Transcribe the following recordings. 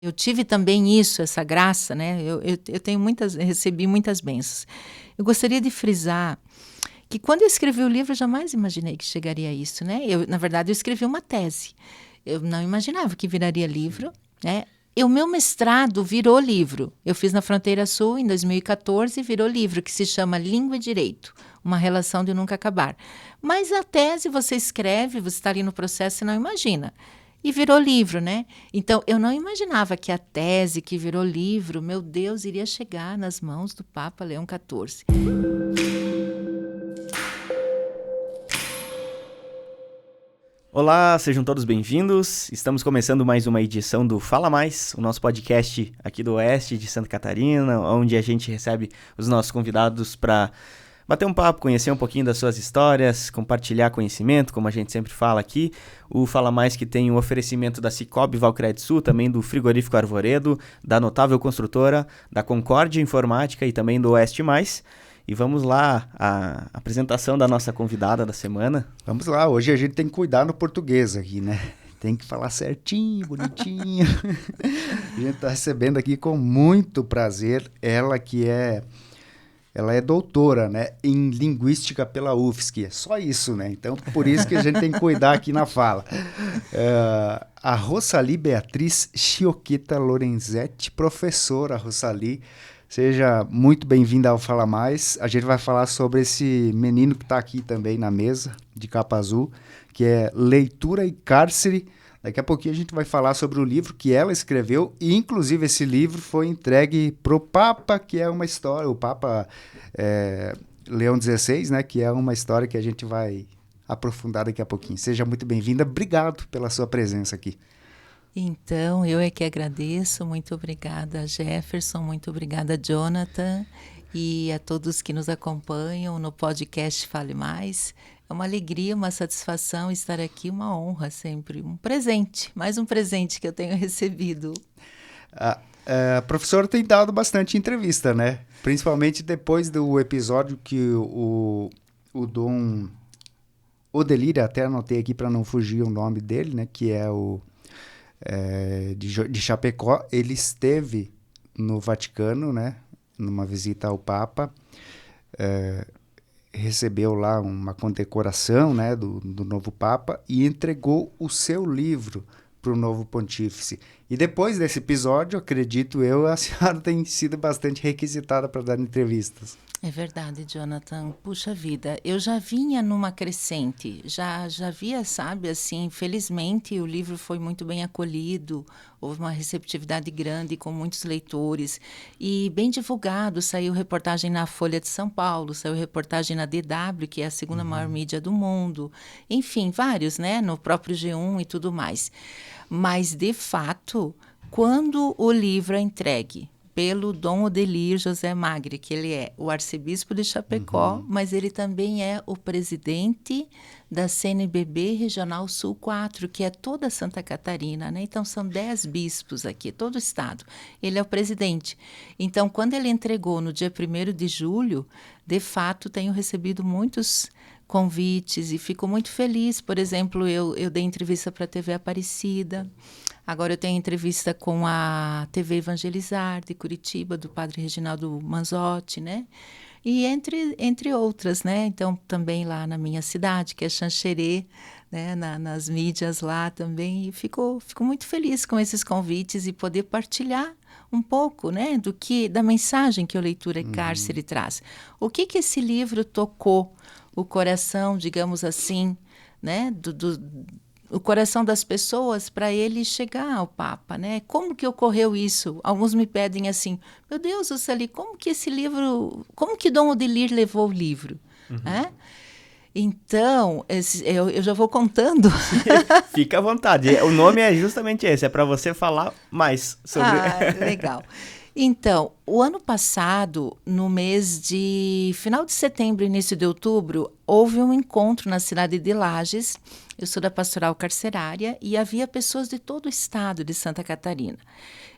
Eu tive também isso, essa graça, né? Eu tenho recebi muitas bênçãos. Eu gostaria de frisar que quando eu escrevi o livro, eu jamais imaginei que chegaria a isso, né? Na verdade, eu escrevi uma tese. Eu não imaginava que viraria livro, né? E o meu mestrado virou livro. Eu fiz na Fronteira Sul em 2014 e virou livro, que se chama Língua e Direito, uma relação de nunca acabar. Mas a tese você escreve, você está ali no processo e não imagina. E virou livro, né? Então, eu não imaginava que a tese que virou livro, meu Deus, iria chegar nas mãos do Papa Leão XIV. Olá, sejam todos bem-vindos. Estamos começando mais uma edição do Fala Mais, o nosso podcast aqui do Oeste de Santa Catarina, onde a gente recebe os nossos convidados para bater um papo, conhecer um pouquinho das suas histórias, compartilhar conhecimento, como a gente sempre fala aqui. O Fala Mais que tem o oferecimento da Cicobi Valcredsul, também do Frigorífico Arvoredo, da Notável Construtora, da Concórdia Informática e também do Oeste Mais. E vamos lá, a apresentação da nossa convidada da semana. Vamos lá, hoje a gente tem que cuidar no português aqui, né? Tem que falar certinho, bonitinho. A gente está recebendo aqui com muito prazer ela é doutora, né, em Linguística pela UFSC, é só isso, né? Então, por isso que a gente tem que cuidar aqui na fala. A Rossali Beatriz Chioqueta Lorenzetti, professora Rossali, seja muito bem-vinda ao Fala Mais. A gente vai falar sobre esse menino que está aqui também na mesa, de capa azul, que é Leitura e Cárcere. Daqui a pouquinho a gente vai falar sobre o livro que ela escreveu e, inclusive, esse livro foi entregue para o Papa, que é uma história, o Papa Leão XVI, né, que é uma história que a gente vai aprofundar daqui a pouquinho. Seja muito bem-vinda. Obrigado pela sua presença aqui. Então, eu é que agradeço. Muito obrigada, Jefferson. Muito obrigada, Jonathan. E a todos que nos acompanham no podcast Fale Mais. É uma alegria, uma satisfação estar aqui, uma honra sempre. Um presente, mais um presente que eu tenho recebido. A professora tem dado bastante entrevista, né? Principalmente depois do episódio que o Dom Odelir, até anotei aqui para não fugir o nome dele, né? Que é o de Chapecó. Ele esteve no Vaticano, né? Numa visita ao Papa. Recebeu lá uma condecoração, né, do novo Papa e entregou o seu livro para o novo pontífice. E depois desse episódio, acredito eu, a senhora tem sido bastante requisitada para dar entrevistas. É verdade, Jonathan. Puxa vida, eu já vinha numa crescente, já via, sabe, assim, felizmente o livro foi muito bem acolhido, houve uma receptividade grande com muitos leitores e bem divulgado, saiu reportagem na Folha de São Paulo, saiu reportagem na DW, que é a segunda maior mídia do mundo, enfim, vários, né, no próprio G1 e tudo mais. Mas, de fato, quando o livro é entregue pelo Dom Odelir José Magre, que ele é o arcebispo de Chapecó, mas ele também é o presidente da CNBB Regional Sul 4, que é toda Santa Catarina, né? Então, são 10 bispos aqui, todo o estado. Ele é o presidente. Então, quando ele entregou no dia 1º de julho, de fato, tenho recebido muitos convites e fico muito feliz. Por exemplo, eu dei entrevista para a TV Aparecida. Agora eu tenho entrevista com a TV Evangelizar, de Curitiba, do padre Reginaldo Manzotti, né? E entre outras, né? Então, também lá na minha cidade, que é Xanxerê, né? Nas mídias lá também. E fico muito feliz com esses convites e poder partilhar um pouco, né? Da mensagem que o Leitura e Cárcere traz. O que esse livro tocou o coração, digamos assim, né? O coração das pessoas para ele chegar ao Papa, né? Como que ocorreu isso? Alguns me pedem assim, meu Deus, Rossali, como que esse livro, como que Dom Odelir levou o livro? Então, eu já vou contando. Fica à vontade, o nome é justamente esse, é para você falar mais sobre... Legal. Então, o ano passado, no mês de final de setembro, início de outubro, houve um encontro na cidade de Lages. Eu sou da Pastoral Carcerária e havia pessoas de todo o estado de Santa Catarina.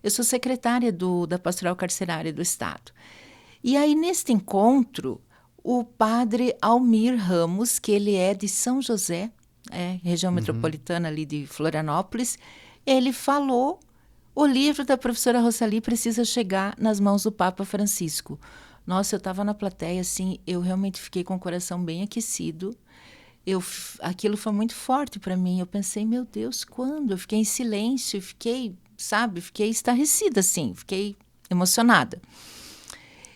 Eu sou secretária da Pastoral Carcerária do estado. E aí, neste encontro, o padre Almir Ramos, que ele é de São José, região metropolitana ali de Florianópolis, ele falou o livro da professora Rosalie precisa chegar nas mãos do Papa Francisco. Nossa, eu estava na plateia, assim, eu realmente fiquei com o coração bem aquecido. Aquilo foi muito forte para mim. Eu pensei, meu Deus, quando? Eu fiquei em silêncio, fiquei estarrecida, assim, fiquei emocionada.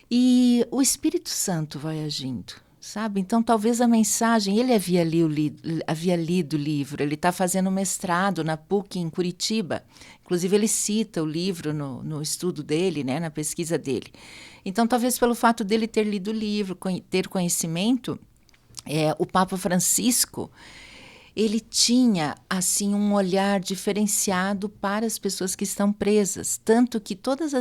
E o Espírito Santo vai agindo, sabe? Então, talvez a mensagem... Ele havia lido o livro, ele está fazendo mestrado na PUC em Curitiba. Inclusive, ele cita o livro no estudo dele, né, na pesquisa dele. Então, talvez pelo fato dele ter lido o livro, ter conhecimento... o Papa Francisco, ele tinha assim um olhar diferenciado para as pessoas que estão presas, tanto que todos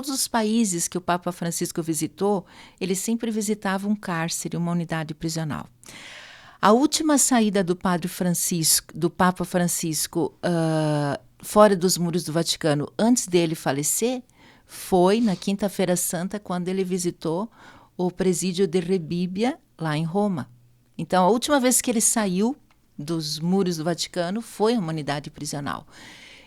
os países que o Papa Francisco visitou, ele sempre visitava um cárcere, uma unidade prisional. A última saída do Papa Francisco, fora dos muros do Vaticano, antes dele falecer, foi na Quinta-feira Santa, quando ele visitou o Presídio de Rebibbia, lá em Roma. Então, a última vez que ele saiu dos muros do Vaticano foi uma unidade prisional.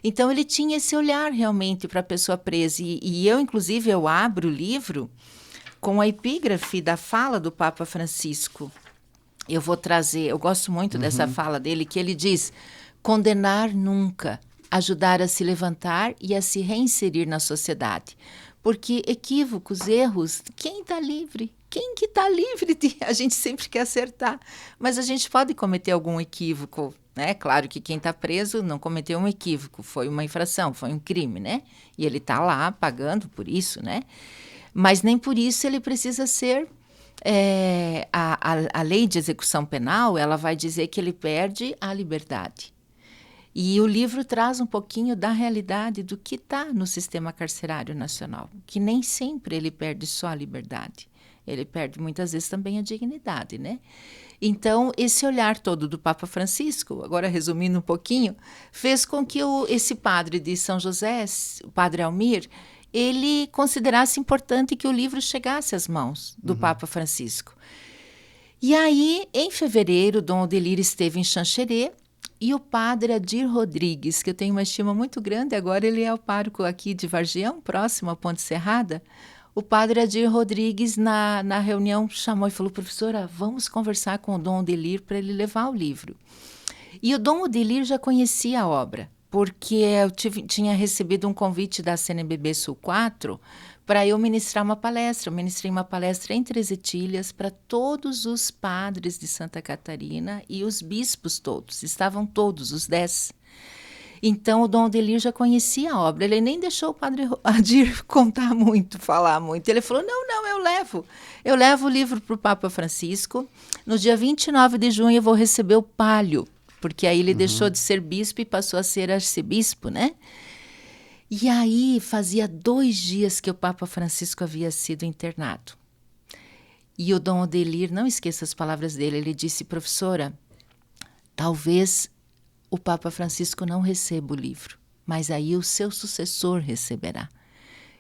Então, ele tinha esse olhar realmente para a pessoa presa. E eu, inclusive, eu abro o livro com a epígrafe da fala do Papa Francisco. Eu vou trazer, eu gosto muito dessa fala dele, que ele diz: condenar nunca, ajudar a se levantar e a se reinserir na sociedade. Porque equívocos, erros, quem está livre? Quem que está livre? A gente sempre quer acertar, mas a gente pode cometer algum equívoco, né? Claro que quem está preso não cometeu um equívoco, foi uma infração, foi um crime, né? E ele está lá pagando por isso, né? Mas nem por isso ele precisa ser... a lei de execução penal, ela vai dizer que ele perde a liberdade. E o livro traz um pouquinho da realidade do que está no sistema carcerário nacional, que nem sempre ele perde só a liberdade. Ele perde muitas vezes também a dignidade, né? Então, esse olhar todo do Papa Francisco, agora resumindo um pouquinho, fez com que esse padre de São José, o padre Almir, ele considerasse importante que o livro chegasse às mãos do Papa Francisco. E aí, em fevereiro, Dom Odelir esteve em Xanxerê, e o padre Adir Rodrigues, que eu tenho uma estima muito grande, agora ele é o pároco aqui de Vargião, próximo à Ponte Serrada. O padre Adir Rodrigues, na reunião, chamou e falou: professora, vamos conversar com o Dom Odelir para ele levar o livro. E o Dom Odelir já conhecia a obra, porque eu tinha recebido um convite da CNBB Sul 4 para eu ministrar uma palestra. Eu ministrei uma palestra em Três Etilhas para todos os padres de Santa Catarina e os bispos todos, estavam todos, os 10. Então, o Dom Odelir já conhecia a obra. Ele nem deixou o padre Adir contar muito, falar muito. Ele falou, não, eu levo. Eu levo o livro para o Papa Francisco. No dia 29 de junho, eu vou receber o palio, porque aí ele deixou de ser bispo e passou a ser arcebispo, né? E aí, fazia 2 dias que o Papa Francisco havia sido internado. E o Dom Odelir, não esqueça as palavras dele, ele disse, professora, talvez o Papa Francisco não receba o livro, mas aí o seu sucessor receberá.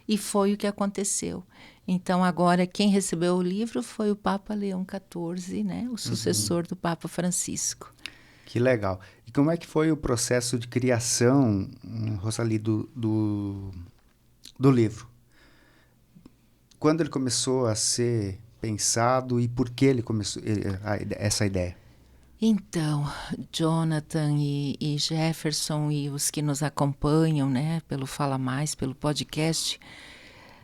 E foi o que aconteceu. Então, agora, quem recebeu o livro foi o Papa Leão XIV, né? O sucessor do Papa Francisco. Que legal. E como é que foi o processo de criação, Rosalie, do livro? Quando ele começou a ser pensado e por que ele começou essa ideia? Então, Jonathan e Jefferson e os que nos acompanham, né, pelo Fala Mais, pelo podcast,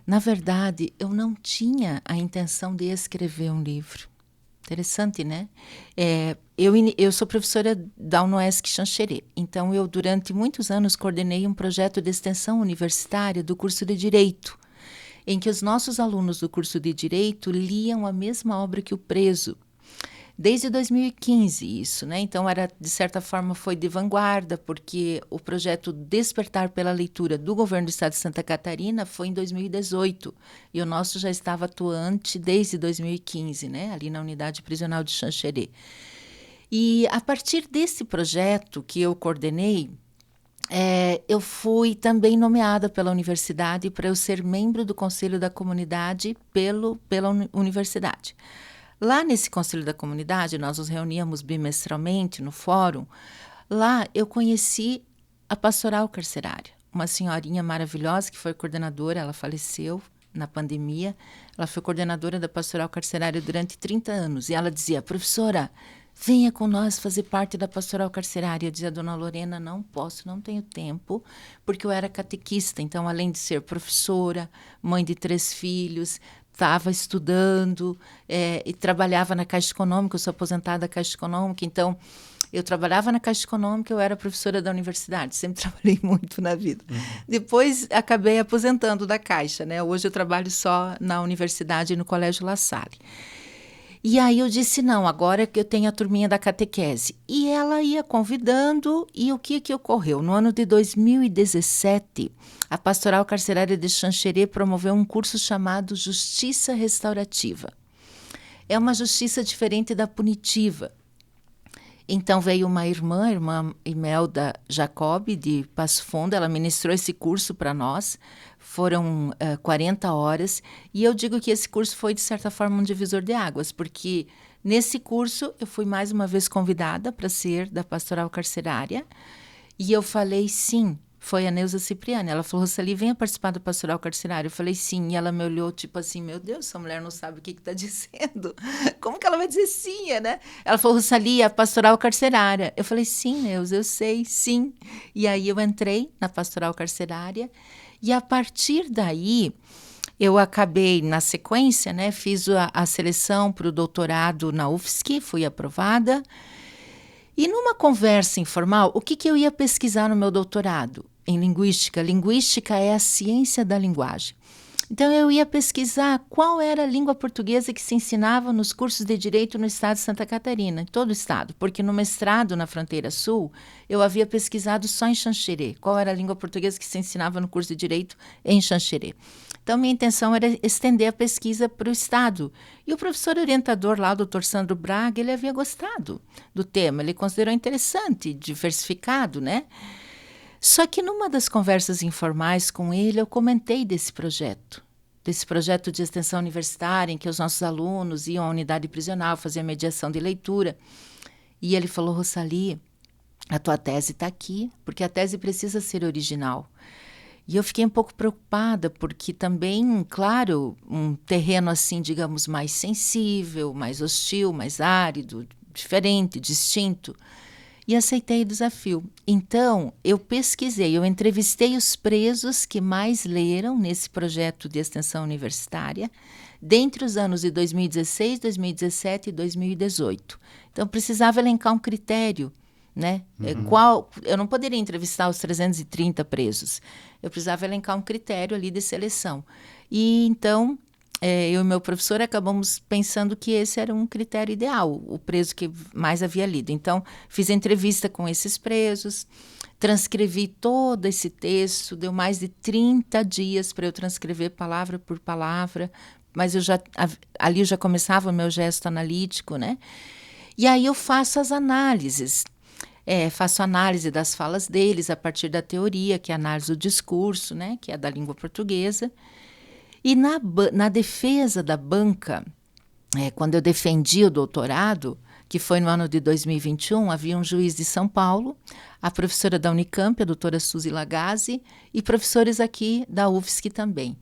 na verdade, eu não tinha a intenção de escrever um livro. Interessante, né? Eu sou professora da UNOESC Xanxerê, então eu durante muitos anos coordenei um projeto de extensão universitária do curso de Direito, em que os nossos alunos do curso de Direito liam a mesma obra que o preso. Desde 2015 isso, né? Então de certa forma foi de vanguarda, porque o projeto Despertar pela Leitura do Governo do Estado de Santa Catarina foi em 2018 e o nosso já estava atuante desde 2015, né? Ali na unidade prisional de Xanxerê. E a partir desse projeto que eu coordenei, eu fui também nomeada pela universidade para eu ser membro do Conselho da Comunidade pela universidade. Lá nesse Conselho da Comunidade, nós nos reuníamos bimestralmente no fórum. Lá eu conheci a pastoral carcerária, uma senhorinha maravilhosa que foi coordenadora, ela faleceu na pandemia, ela foi coordenadora da pastoral carcerária durante 30 anos, e ela dizia, professora, venha com nós fazer parte da pastoral carcerária. Eu dizia, dona Lorena, não posso, não tenho tempo, porque eu era catequista, então além de ser professora, mãe de 3 filhos, estava estudando e trabalhava na Caixa Econômica, eu sou aposentada da Caixa Econômica, então eu trabalhava na Caixa Econômica, eu era professora da universidade, sempre trabalhei muito na vida. Depois acabei aposentando da Caixa, né? Hoje eu trabalho só na universidade e no Colégio La Salle. E aí eu disse, não, agora que eu tenho a turminha da catequese. E ela ia convidando, e o que ocorreu? No ano de 2017, a Pastoral Carcerária de Xanxerê promoveu um curso chamado Justiça Restaurativa. É uma justiça diferente da punitiva. Então veio uma irmã, a irmã Imelda Jacob, de Passo Fundo, ela ministrou esse curso para nós, foram 40 horas, e eu digo que esse curso foi, de certa forma, um divisor de águas, porque nesse curso eu fui mais uma vez convidada para ser da pastoral carcerária, e eu falei sim. Foi a Neuza Cipriani. Ela falou, Rossali, venha participar do pastoral carcerário. Eu falei, sim. E ela me olhou, tipo assim, meu Deus, essa mulher não sabe o que está dizendo. Como que ela vai dizer sim, né? Ela falou, Rossali, a pastoral carcerária. Eu falei, sim, Neuza, eu sei, sim. E aí eu entrei na pastoral carcerária. E a partir daí, eu acabei, na sequência, né? Fiz a seleção para o doutorado na UFSC, fui aprovada. E numa conversa informal, o que eu ia pesquisar no meu doutorado? Em linguística. Linguística é a ciência da linguagem. Então, eu ia pesquisar qual era a língua portuguesa que se ensinava nos cursos de Direito no estado de Santa Catarina, em todo o estado. Porque no mestrado na Fronteira Sul, eu havia pesquisado só em Xanxerê. Qual era a língua portuguesa que se ensinava no curso de Direito em Xanxerê. Então, minha intenção era estender a pesquisa para o estado. E o professor orientador lá, o Dr. Sandro Braga, ele havia gostado do tema. Ele considerou interessante, diversificado, né? Só que numa das conversas informais com ele, eu comentei desse projeto de extensão universitária, em que os nossos alunos iam à unidade prisional, faziam mediação de leitura. E ele falou, Rossali, a tua tese está aqui, porque a tese precisa ser original. E eu fiquei um pouco preocupada, porque também, claro, um terreno assim, digamos, mais sensível, mais hostil, mais árido, diferente, distinto. E aceitei o desafio. Então, eu pesquisei, eu entrevistei os presos que mais leram nesse projeto de extensão universitária, dentre os anos de 2016, 2017 e 2018. Então, eu precisava elencar um critério, né? Eu não poderia entrevistar os 330 presos. Eu precisava elencar um critério ali de seleção. E então, eu e meu professor acabamos pensando que esse era um critério ideal, o preso que mais havia lido. Então, fiz entrevista com esses presos, transcrevi todo esse texto, deu mais de 30 dias para eu transcrever palavra por palavra, mas ali eu já começava o meu gesto analítico, né? E aí eu faço as análises. Faço análise das falas deles a partir da teoria, que é a análise do discurso, né, que é da língua portuguesa. E na defesa da banca, quando eu defendi o doutorado, que foi no ano de 2021, havia um juiz de São Paulo, a professora da Unicamp, a doutora Suzy Lagazzi, e professores aqui da UFSC também.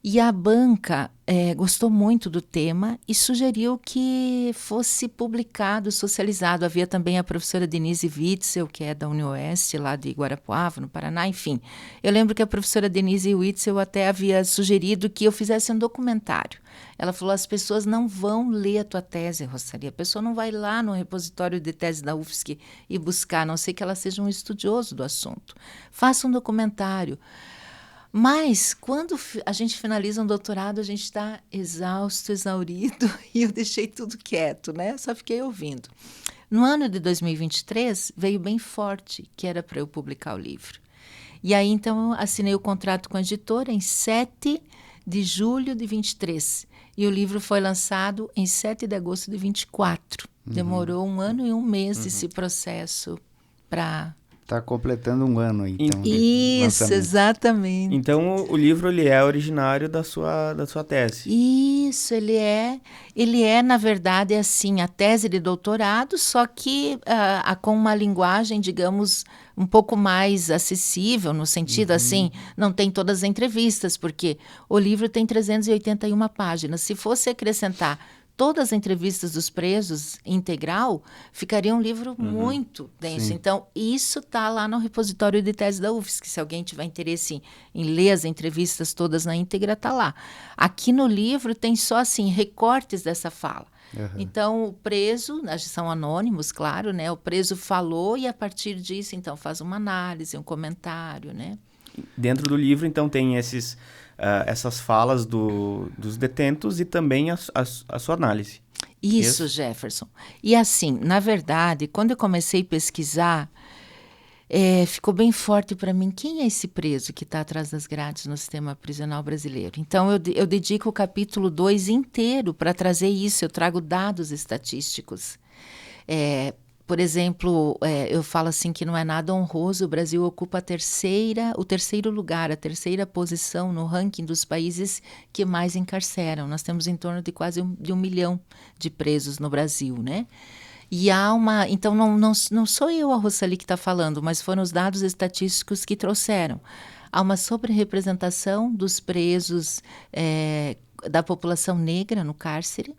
E a banca gostou muito do tema e sugeriu que fosse publicado, socializado. Havia também a professora Denise Witzel, que é da UniOeste, lá de Guarapuava, no Paraná, enfim. Eu lembro que a professora Denise Witzel até havia sugerido que eu fizesse um documentário. Ela falou, as pessoas não vão ler a tua tese, Rossali. A pessoa não vai lá no repositório de tese da UFSC e buscar, a não ser que ela seja um estudioso do assunto. Faça um documentário. Mas, quando a gente finaliza um doutorado, a gente está exausto, exaurido, e eu deixei tudo quieto, né? Só fiquei ouvindo. No ano de 2023, veio bem forte, que era para eu publicar o livro. E aí, então, eu assinei o contrato com a editora em 7 de julho de 23. E o livro foi lançado em 7 de agosto de 24. Demorou 1 ano e 1 mês esse processo para Está completando um ano aí, então. Isso, exatamente. Então, o livro ele é originário da sua tese. Isso, ele é, na verdade, assim, a tese de doutorado, só que com uma linguagem, digamos, um pouco mais acessível, no sentido, assim, não tem todas as entrevistas, porque o livro tem 381 páginas. Se fosse acrescentar todas as entrevistas dos presos integral, ficaria um livro muito denso. Sim. Então, isso está lá no repositório de tese da UFSC. Se alguém tiver interesse em ler as entrevistas todas na íntegra, está lá. Aqui no livro tem só, assim, recortes dessa fala. Então, o preso, são anônimos, claro, né? O preso falou e, a partir disso, então, faz uma análise, um comentário, né? Dentro do livro, então, tem essas falas dos detentos e também a sua análise. Isso, Jefferson. E assim, na verdade, quando eu comecei a pesquisar, ficou bem forte para mim quem é esse preso que está atrás das grades no sistema prisional brasileiro. Então, eu dedico o capítulo 2 inteiro para trazer isso. Eu trago dados estatísticos. Por exemplo, eu falo assim que não é nada honroso, o Brasil ocupa o terceiro lugar, a terceira posição no ranking dos países que mais encarceram. Nós temos em torno de quase 1 milhão de presos no Brasil, né? E então não sou eu, a Rossali, que está falando, mas foram os dados estatísticos que trouxeram. Há uma sobre-representação dos presos da população negra no cárcere.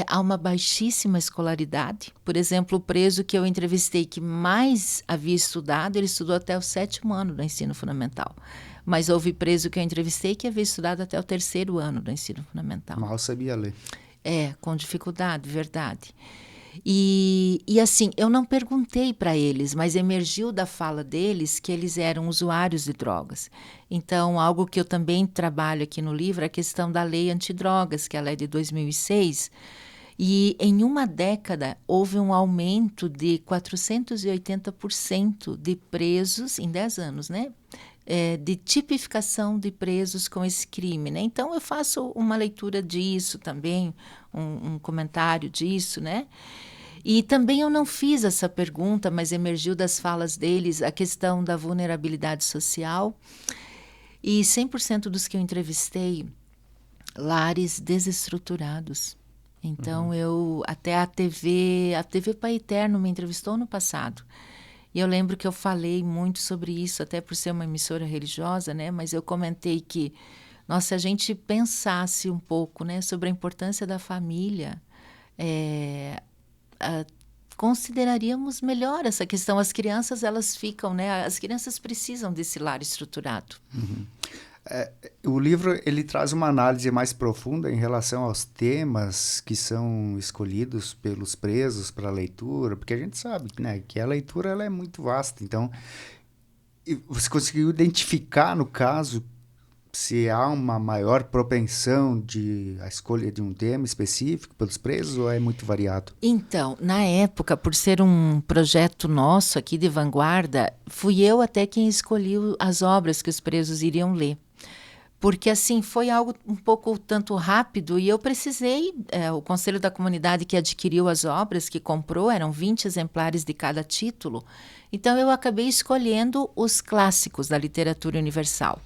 Há uma baixíssima escolaridade. Por exemplo, o preso que eu entrevistei que mais havia estudado, ele estudou até o 7º ano do ensino fundamental. Mas houve preso que eu entrevistei que havia estudado até o 3º ano do ensino fundamental. Mal sabia ler. Com dificuldade, verdade. E assim, eu não perguntei para eles, mas emergiu da fala deles que eles eram usuários de drogas. Então, algo que eu também trabalho aqui no livro é a questão da lei antidrogas, que ela é de 2006. E em uma década houve um aumento de 480% de presos, em 10 anos, né? De tipificação de presos com esse crime, né? Então, eu faço uma leitura disso também, um comentário disso, né? E também eu não fiz essa pergunta, mas emergiu das falas deles a questão da vulnerabilidade social. E 100% dos que eu entrevistei, lares desestruturados. Então, até a TV Pai Eterno me entrevistou no passado. E eu lembro que eu falei muito sobre isso, até por ser uma emissora religiosa, né? Mas eu comentei que, nossa, se a gente pensasse um pouco, né, sobre a importância da família, consideraríamos melhor essa questão. As crianças, elas ficam, né? As crianças precisam desse lar estruturado. O livro, ele traz uma análise mais profunda em relação aos temas que são escolhidos pelos presos para a leitura, porque a gente sabe, né, que a leitura ela é muito vasta. Então, você conseguiu identificar, no caso, se há uma maior propensão a escolha de um tema específico pelos presos ou é muito variado? Então, na época, por ser um projeto nosso aqui de vanguarda, fui eu até quem escolheu as obras que os presos iriam ler. Porque, assim, foi algo um pouco tanto rápido e eu precisei, o Conselho da Comunidade que adquiriu as obras, que comprou, eram 20 exemplares de cada título. Então, eu acabei escolhendo os clássicos da literatura universal.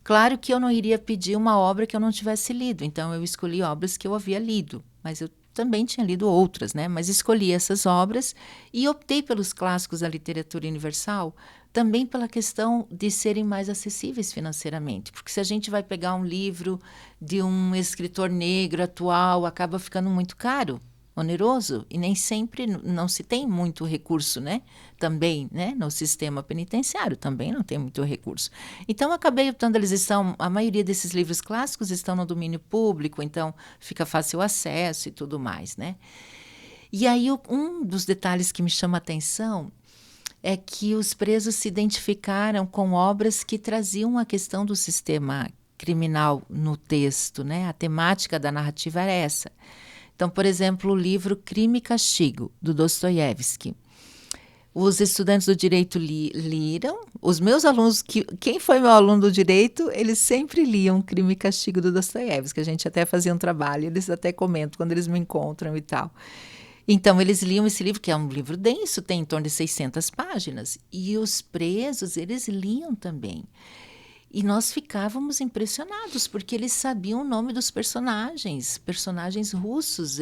Claro que eu não iria pedir uma obra que eu não tivesse lido, então eu escolhi obras que eu havia lido, mas eu também tinha lido outras, né? Mas escolhi essas obras e optei pelos clássicos da literatura universal também pela questão de serem mais acessíveis financeiramente, porque se a gente vai pegar um livro de um escritor negro atual, acaba ficando muito caro, oneroso, e nem sempre não se tem muito recurso, né? Também, né? No sistema penitenciário também não tem muito recurso. Então, eu acabei optando, a maioria desses livros clássicos estão no domínio público, então fica fácil acesso e tudo mais, né? E aí, um dos detalhes que me chama a atenção é que os presos se identificaram com obras que traziam a questão do sistema criminal no texto, né? A temática da narrativa era essa. Então, por exemplo, o livro Crime e Castigo, do Dostoiévski. Os estudantes do direito liram. Os meus alunos, quem foi meu aluno do direito, eles sempre liam Crime e Castigo do Dostoiévski. A gente até fazia um trabalho, eles até comentam quando eles me encontram e tal. Então, eles liam esse livro, que é um livro denso, tem em torno de 600 páginas. E os presos, eles liam também. E nós ficávamos impressionados, porque eles sabiam o nome dos personagens russos,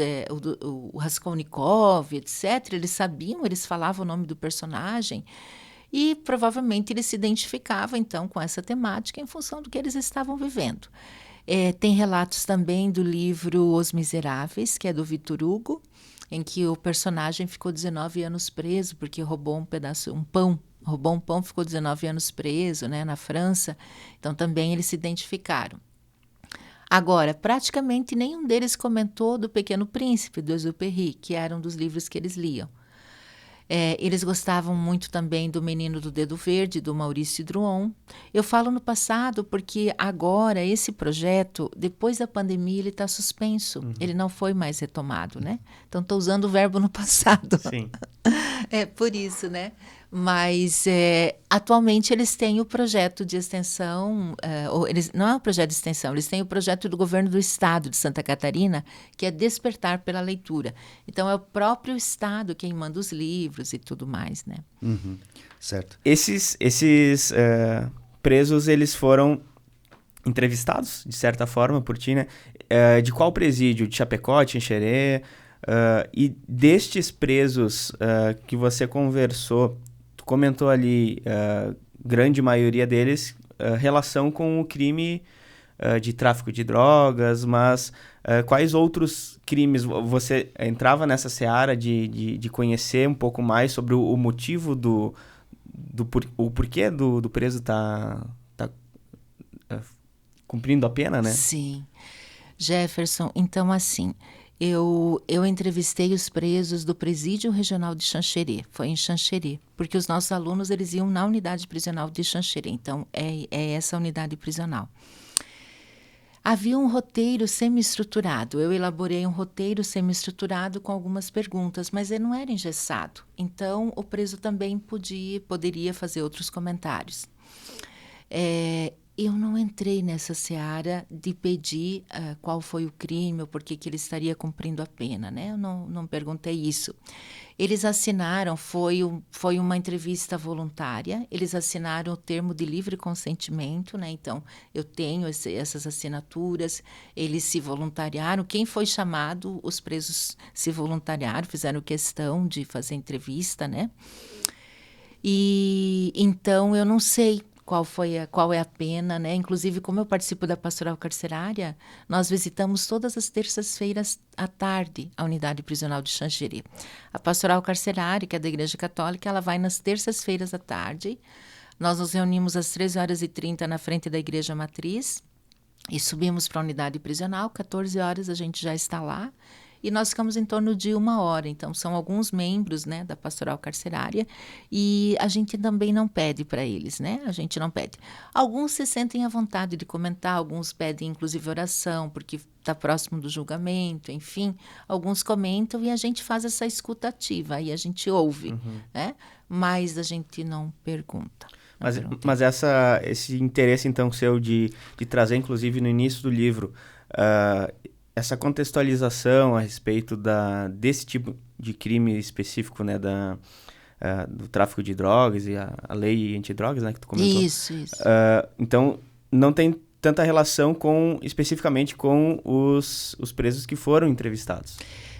o Raskolnikov, etc. Eles sabiam, eles falavam o nome do personagem. E provavelmente eles se identificavam, então, com essa temática em função do que eles estavam vivendo. Tem relatos também do livro Os Miseráveis, que é do Victor Hugo, em que o personagem ficou 19 anos preso porque roubou um pão. Roubou um pão, ficou 19 anos preso, né, na França. Então, também eles se identificaram. Agora, praticamente nenhum deles comentou do Pequeno Príncipe, do Exupéry, que era um dos livros que eles liam. Eles gostavam muito também do Menino do Dedo Verde, do Maurice Druon. Eu falo no passado porque agora esse projeto, depois da pandemia, ele está suspenso. Ele não foi mais retomado, né? Então, estou usando o verbo no passado. Sim. Por isso, né? Mas, atualmente, eles têm o projeto de extensão, não é um projeto de extensão, eles têm o projeto do governo do estado de Santa Catarina, que é Despertar pela Leitura. Então, é o próprio estado quem manda os livros e tudo mais, né? Uhum. Certo. Esses presos, eles foram entrevistados, de certa forma, por ti, né? De qual presídio? De Chapecó, de Xanxerê? E destes presos que você conversou, tu comentou ali, grande maioria deles, relação com o crime de tráfico de drogas, mas quais outros crimes? Você entrava nessa seara de conhecer um pouco mais sobre o motivo o porquê do preso tá cumprindo a pena, né? Sim. Jefferson, então assim, eu entrevistei os presos do Presídio Regional de Xanxerê, foi em Xanxerê, porque os nossos alunos eles iam na unidade prisional de Xanxerê, então é essa unidade prisional. Havia um roteiro semi-estruturado, eu elaborei um roteiro semi-estruturado com algumas perguntas, mas ele não era engessado, então o preso também poderia fazer outros comentários. Eu não entrei nessa seara de pedir qual foi o crime ou por que ele estaria cumprindo a pena, né? Eu não perguntei isso. Eles assinaram, foi uma entrevista voluntária, eles assinaram o termo de livre consentimento, né? Então, eu tenho essas assinaturas, eles se voluntariaram. Quem foi chamado, os presos se voluntariaram, fizeram questão de fazer entrevista, né? E então, eu não sei qual é a pena, né? Inclusive, como eu participo da pastoral carcerária, nós visitamos todas as terças-feiras à tarde a unidade prisional de Xanxerê. A pastoral carcerária, que é da Igreja Católica, ela vai nas terças-feiras à tarde. Nós nos reunimos às 13h30 na frente da Igreja Matriz e subimos para a unidade prisional. 14 horas a gente já está lá. E nós ficamos em torno de 1 hora. Então, são alguns membros, né, da pastoral carcerária. E a gente também não pede para eles, né? A gente não pede. Alguns se sentem à vontade de comentar, alguns pedem, inclusive, oração, porque está próximo do julgamento, enfim. Alguns comentam e a gente faz essa escuta ativa, aí a gente ouve, né? Mas a gente não pergunta. Mas esse interesse, então, seu de trazer, inclusive, no início do livro, essa contextualização a respeito desse tipo de crime específico, né, do tráfico de drogas e a lei antidrogas, né, que tu comentou. Isso. Então, não tem tanta relação especificamente com os presos que foram entrevistados.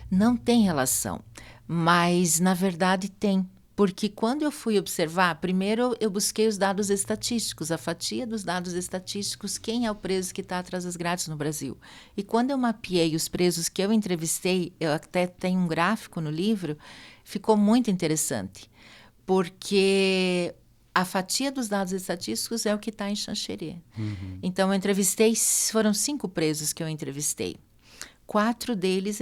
Não tem relação, mas, na verdade, tem. Porque quando eu fui observar, primeiro eu busquei os dados estatísticos, a fatia dos dados estatísticos, quem é o preso que está atrás das grades no Brasil. E quando eu mapeei os presos que eu entrevistei, eu até tenho um gráfico no livro, ficou muito interessante, porque a fatia dos dados estatísticos é o que está em Xanxerê. Então, foram 5 presos que eu entrevistei. 4 deles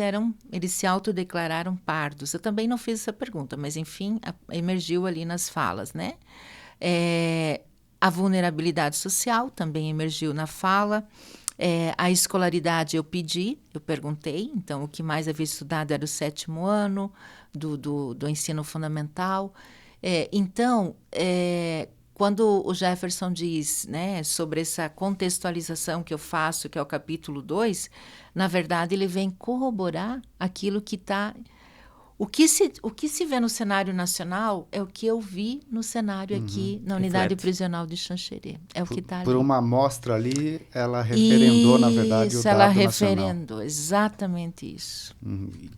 eles se autodeclararam pardos. Eu também não fiz essa pergunta, mas, enfim, emergiu ali nas falas, né? A vulnerabilidade social também emergiu na fala. A escolaridade eu perguntei. Então, o que mais havia estudado era o 7º ano do ensino fundamental. Então, quando o Jefferson diz, né, sobre essa contextualização que eu faço, que é o capítulo 2, na verdade, ele vem corroborar aquilo que está... O que se vê no cenário nacional é o que eu vi no cenário aqui na unidade prisional de Xanxerê. É o que está ali. Por uma amostra ali, ela referendou, na verdade, o Isso, dado ela nacional. referendou, exatamente isso.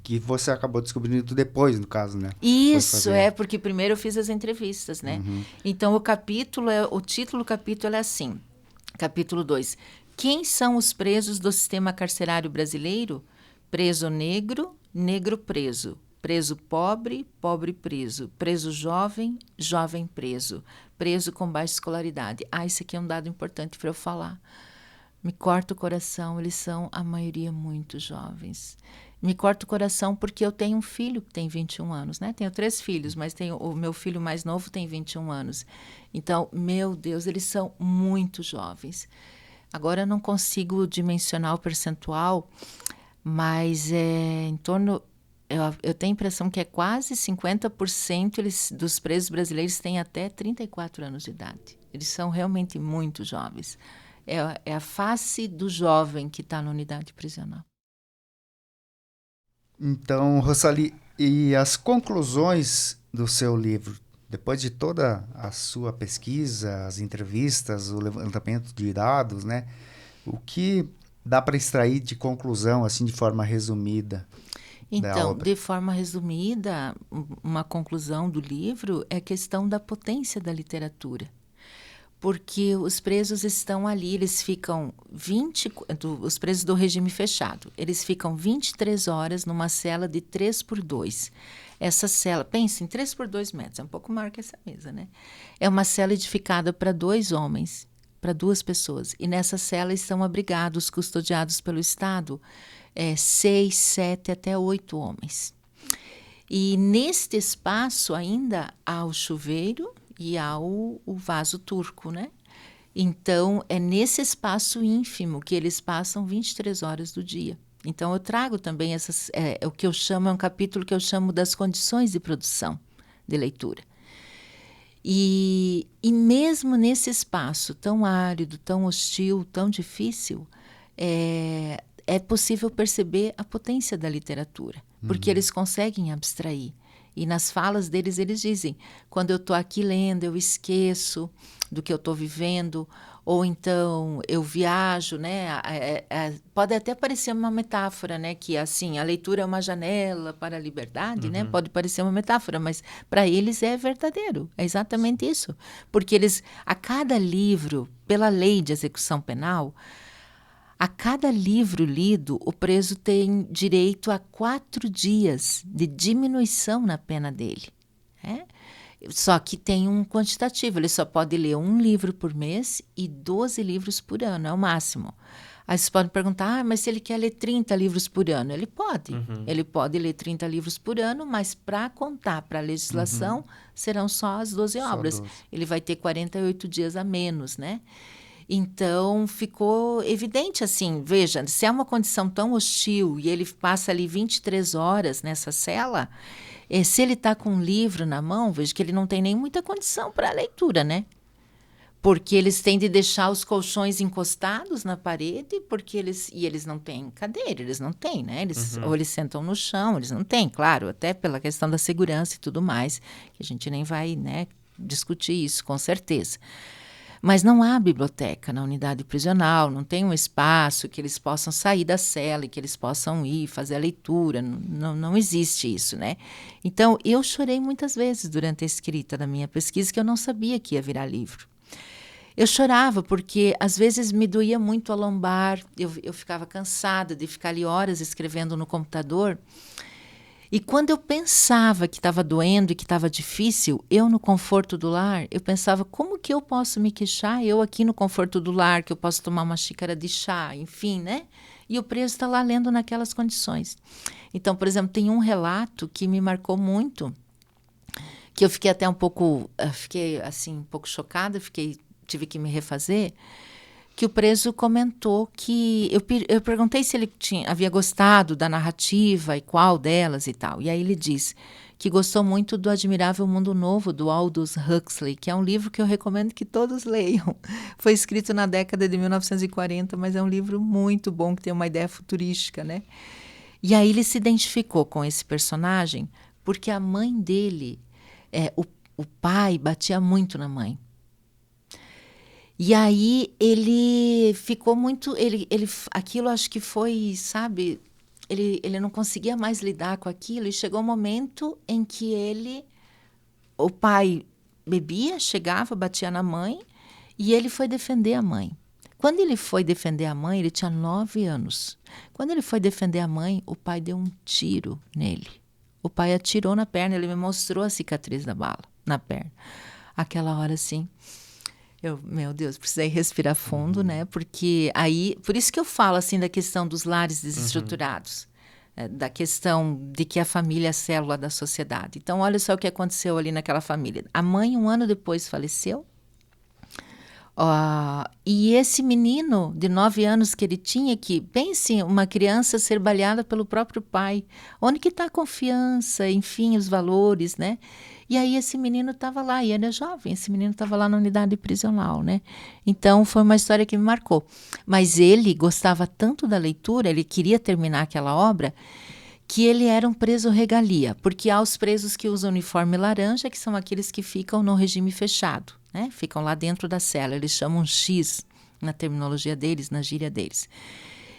Que você acabou descobrindo depois, no caso, né? Isso, porque primeiro eu fiz as entrevistas, né? Então, o título do capítulo é assim, capítulo 2. Quem são os presos do sistema carcerário brasileiro? Preso negro, negro preso. Preso pobre, pobre preso. Preso jovem, jovem preso. Preso com baixa escolaridade. Isso aqui é um dado importante para eu falar. Me corta o coração, eles são, a maioria, muito jovens. Me corta o coração porque eu tenho um filho que tem 21 anos, né? Tenho 3 filhos, mas o meu filho mais novo tem 21 anos. Então, meu Deus, eles são muito jovens. Agora eu não consigo dimensionar o percentual, mas é em torno... Eu tenho a impressão que é quase 50% dos presos brasileiros têm até 34 anos de idade. Eles são realmente muito jovens. É a face do jovem que está na unidade prisional. Então, Rossali, e as conclusões do seu livro? Depois de toda a sua pesquisa, as entrevistas, o levantamento de dados, né? O que dá para extrair de conclusão, assim, de forma resumida? Então, de forma resumida, uma conclusão do livro é a questão da potência da literatura. Porque os presos estão ali, eles ficam os presos do regime fechado, eles ficam 23 horas numa cela de 3x2. Essa cela, pense em 3x2 metros, é um pouco maior que essa mesa, né? É uma cela edificada para 2 homens, para 2 pessoas. E nessa cela estão abrigados, custodiados pelo Estado, 6, 7, até 8 homens. E neste espaço ainda há o chuveiro e há o vaso turco, né? Então, é nesse espaço ínfimo que eles passam 23 horas do dia. Então, eu trago também o que eu chamo, é um capítulo que eu chamo das condições de produção de leitura. E mesmo nesse espaço tão árido, tão hostil, tão difícil, é possível perceber a potência da literatura, porque eles conseguem abstrair. E nas falas deles, eles dizem, quando eu estou aqui lendo, eu esqueço do que eu estou vivendo, ou então eu viajo, né? Pode até parecer uma metáfora, né? Que assim, a leitura é uma janela para a liberdade, né? Pode parecer uma metáfora, mas para eles é verdadeiro, é exatamente isso. Porque a cada livro, pela lei de execução penal, a cada livro lido, o preso tem direito a 4 dias de diminuição na pena dele. Só que tem um quantitativo, ele só pode ler 1 livro por mês e 12 livros por ano, é o máximo. Aí vocês podem perguntar, mas se ele quer ler 30 livros por ano? Ele pode. Ele pode ler 30 livros por ano, mas para contar para a legislação, serão só as 12 obras. 12. Ele vai ter 48 dias a menos, né? Então, ficou evidente assim, veja, se é uma condição tão hostil e ele passa ali 23 horas nessa cela, se ele está com um livro na mão, veja que ele não tem nem muita condição para a leitura, né? Porque eles têm de deixar os colchões encostados na parede, porque eles não têm cadeira, eles não têm, né? Ou eles sentam no chão, eles não têm, claro, até pela questão da segurança e tudo mais, que a gente nem vai, né, discutir isso, com certeza. Mas não há biblioteca na unidade prisional, não tem um espaço que eles possam sair da cela e que eles possam ir fazer a leitura, não existe isso, né? Então, eu chorei muitas vezes durante a escrita da minha pesquisa, que eu não sabia que ia virar livro. Eu chorava porque, às vezes, me doía muito a lombar, eu ficava cansada de ficar ali horas escrevendo no computador. E quando eu pensava que estava doendo e que estava difícil, eu no conforto do lar, eu pensava, como que eu posso me queixar? Eu aqui no conforto do lar, que eu posso tomar uma xícara de chá, enfim, né? E o preso está lá lendo naquelas condições. Então, por exemplo, tem um relato que me marcou muito, que eu fiquei até um pouco chocada, tive que me refazer, que o preso comentou que... Eu perguntei se ele havia gostado da narrativa e qual delas e tal. E aí ele diz que gostou muito do Admirável Mundo Novo, do Aldous Huxley, que é um livro que eu recomendo que todos leiam. Foi escrito na década de 1940, mas é um livro muito bom, que tem uma ideia futurística, né? E aí ele se identificou com esse personagem porque a mãe dele, o pai batia muito na mãe. E aí ele ficou muito... aquilo acho que foi, sabe... Ele não conseguia mais lidar com aquilo e chegou um momento em que o pai bebia, chegava, batia na mãe e ele foi defender a mãe. Quando ele foi defender a mãe, ele tinha 9 anos. Quando ele foi defender a mãe, o pai deu um tiro nele. O pai atirou na perna, ele me mostrou a cicatriz da bala na perna. Aquela hora assim... meu Deus, precisei respirar fundo, né? Porque aí, por isso que eu falo assim da questão dos lares desestruturados, da questão de que a família é a célula da sociedade. Então, olha só o que aconteceu ali naquela família. A mãe, 1 ano depois, faleceu. E esse menino de 9 anos que ele tinha, que pense, uma criança ser baleada pelo próprio pai. Onde que está a confiança, enfim, os valores, né? E aí esse menino estava lá, e ele é jovem, esse menino estava lá na unidade prisional, né? Então foi uma história que me marcou. Mas ele gostava tanto da leitura, ele queria terminar aquela obra, que ele era um preso regalia, porque há os presos que usam uniforme laranja, que são aqueles que ficam no regime fechado, né? Ficam lá dentro da cela, eles chamam X na terminologia deles, na gíria deles.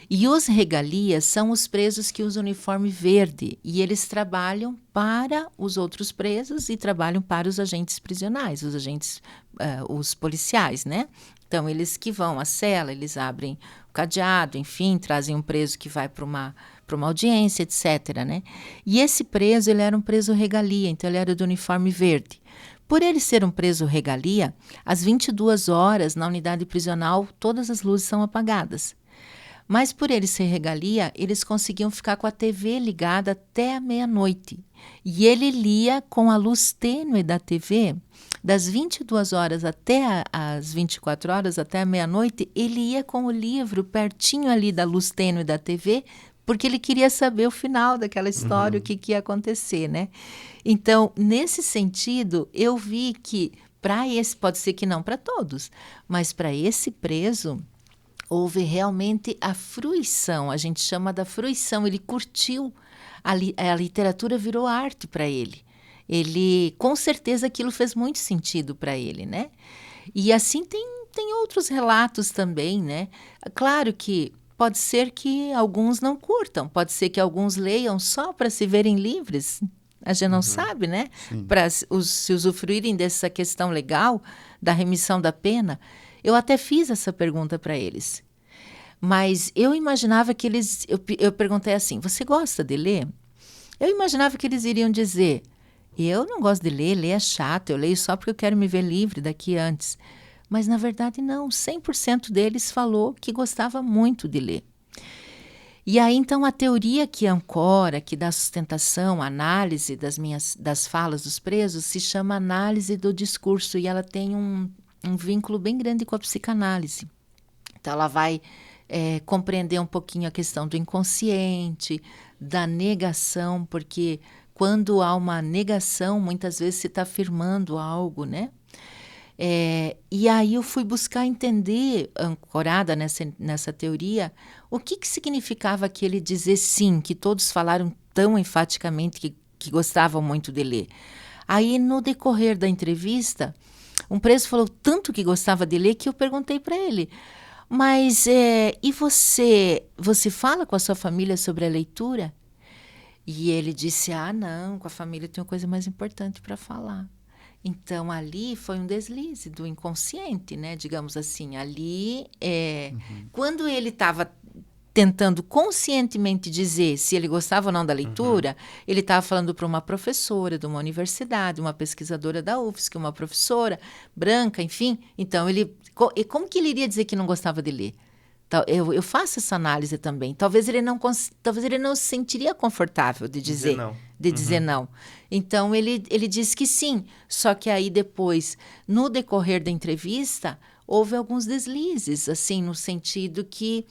E os regalias são os presos que usam uniforme verde, e eles trabalham para os outros presos e trabalham para os agentes prisionais, os policiais, né? Então, eles que vão à cela, eles abrem o cadeado, enfim, trazem um preso que vai para uma audiência, etc., né? E esse preso, ele era um preso regalia, então ele era do uniforme verde. Por ele ser um preso regalia, às 22 horas, na unidade prisional, todas as luzes são apagadas. Mas por ele ser regalia, eles conseguiam ficar com a TV ligada até a meia-noite. E ele lia com a luz tênue da TV, das 22 horas até as 24 horas, até a meia-noite, ele ia com o livro pertinho ali da luz tênue da TV, porque ele queria saber o final daquela história, o que ia acontecer, né? Então, nesse sentido, eu vi que para esse, pode ser que não para todos, mas para esse preso, houve realmente a fruição, a gente chama da fruição, ele curtiu, a literatura virou arte para ele. Ele, com certeza, aquilo fez muito sentido para ele, né? E assim tem outros relatos também, né? Claro que pode ser que alguns não curtam, pode ser que alguns leiam só para se verem livres, a gente não sabe, né? Para se usufruírem dessa questão legal da remissão da pena. Eu até fiz essa pergunta para eles. Mas eu imaginava que eles... Eu perguntei assim, você gosta de ler? Eu imaginava que eles iriam dizer, eu não gosto de ler é chato, eu leio só porque eu quero me ver livre daqui antes. Mas, na verdade, não. 100% deles falou que gostava muito de ler. E aí, então, a teoria que ancora, que dá sustentação, análise das falas dos presos, se chama análise do discurso, e ela tem um vínculo bem grande com a psicanálise. Então, ela vai compreender um pouquinho a questão do inconsciente, da negação, porque quando há uma negação, muitas vezes se está afirmando algo, né? E aí eu fui buscar entender, ancorada nessa teoria, o que significava aquele dizer sim, que todos falaram tão enfaticamente que gostavam muito de ler. Aí, no decorrer da entrevista, um preso falou tanto que gostava de ler que eu perguntei para ele, mas e você fala com a sua família sobre a leitura? E ele disse, não, com a família tem uma coisa mais importante para falar. Então, ali foi um deslize do inconsciente, né? Digamos assim, ali, quando ele estava tentando conscientemente dizer se ele gostava ou não da leitura, ele estava falando para uma professora de uma universidade, uma pesquisadora da UFSC, uma professora branca, enfim. Então, como que ele iria dizer que não gostava de ler? Eu faço essa análise também. Talvez ele não se sentiria confortável de dizer não. Então, ele disse que sim. Só que aí depois, no decorrer da entrevista, houve alguns deslizes, assim, no sentido que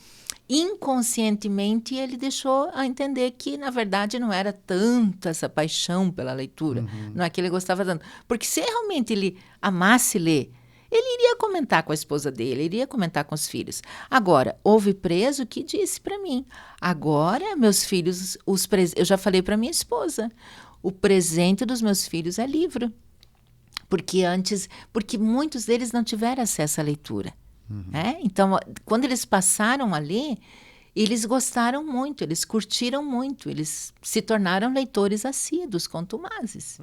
inconscientemente ele deixou a entender que, na verdade, não era tanto essa paixão pela leitura. Não é que ele gostava tanto. Porque se realmente ele amasse ler, Ele iria comentar com a esposa dele, iria comentar com os filhos. Agora, houve preso que disse para mim, agora meus filhos, eu já falei para minha esposa, o presente dos meus filhos é livro. Porque muitos deles não tiveram acesso à leitura. Né? Então, quando eles passaram a ler, eles gostaram muito, eles curtiram muito, eles se tornaram leitores assíduos, contumazes.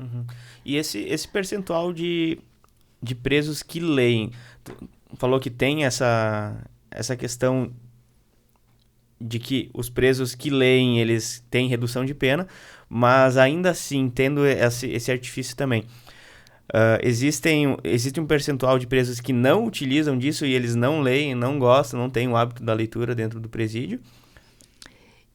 E esse percentual de presos que leem, tu falou que tem essa questão de que os presos que leem, eles têm redução de pena, mas ainda assim, tendo esse artifício também, existe um percentual de presos que não utilizam disso e eles não leem, não gostam, não têm o hábito da leitura dentro do presídio?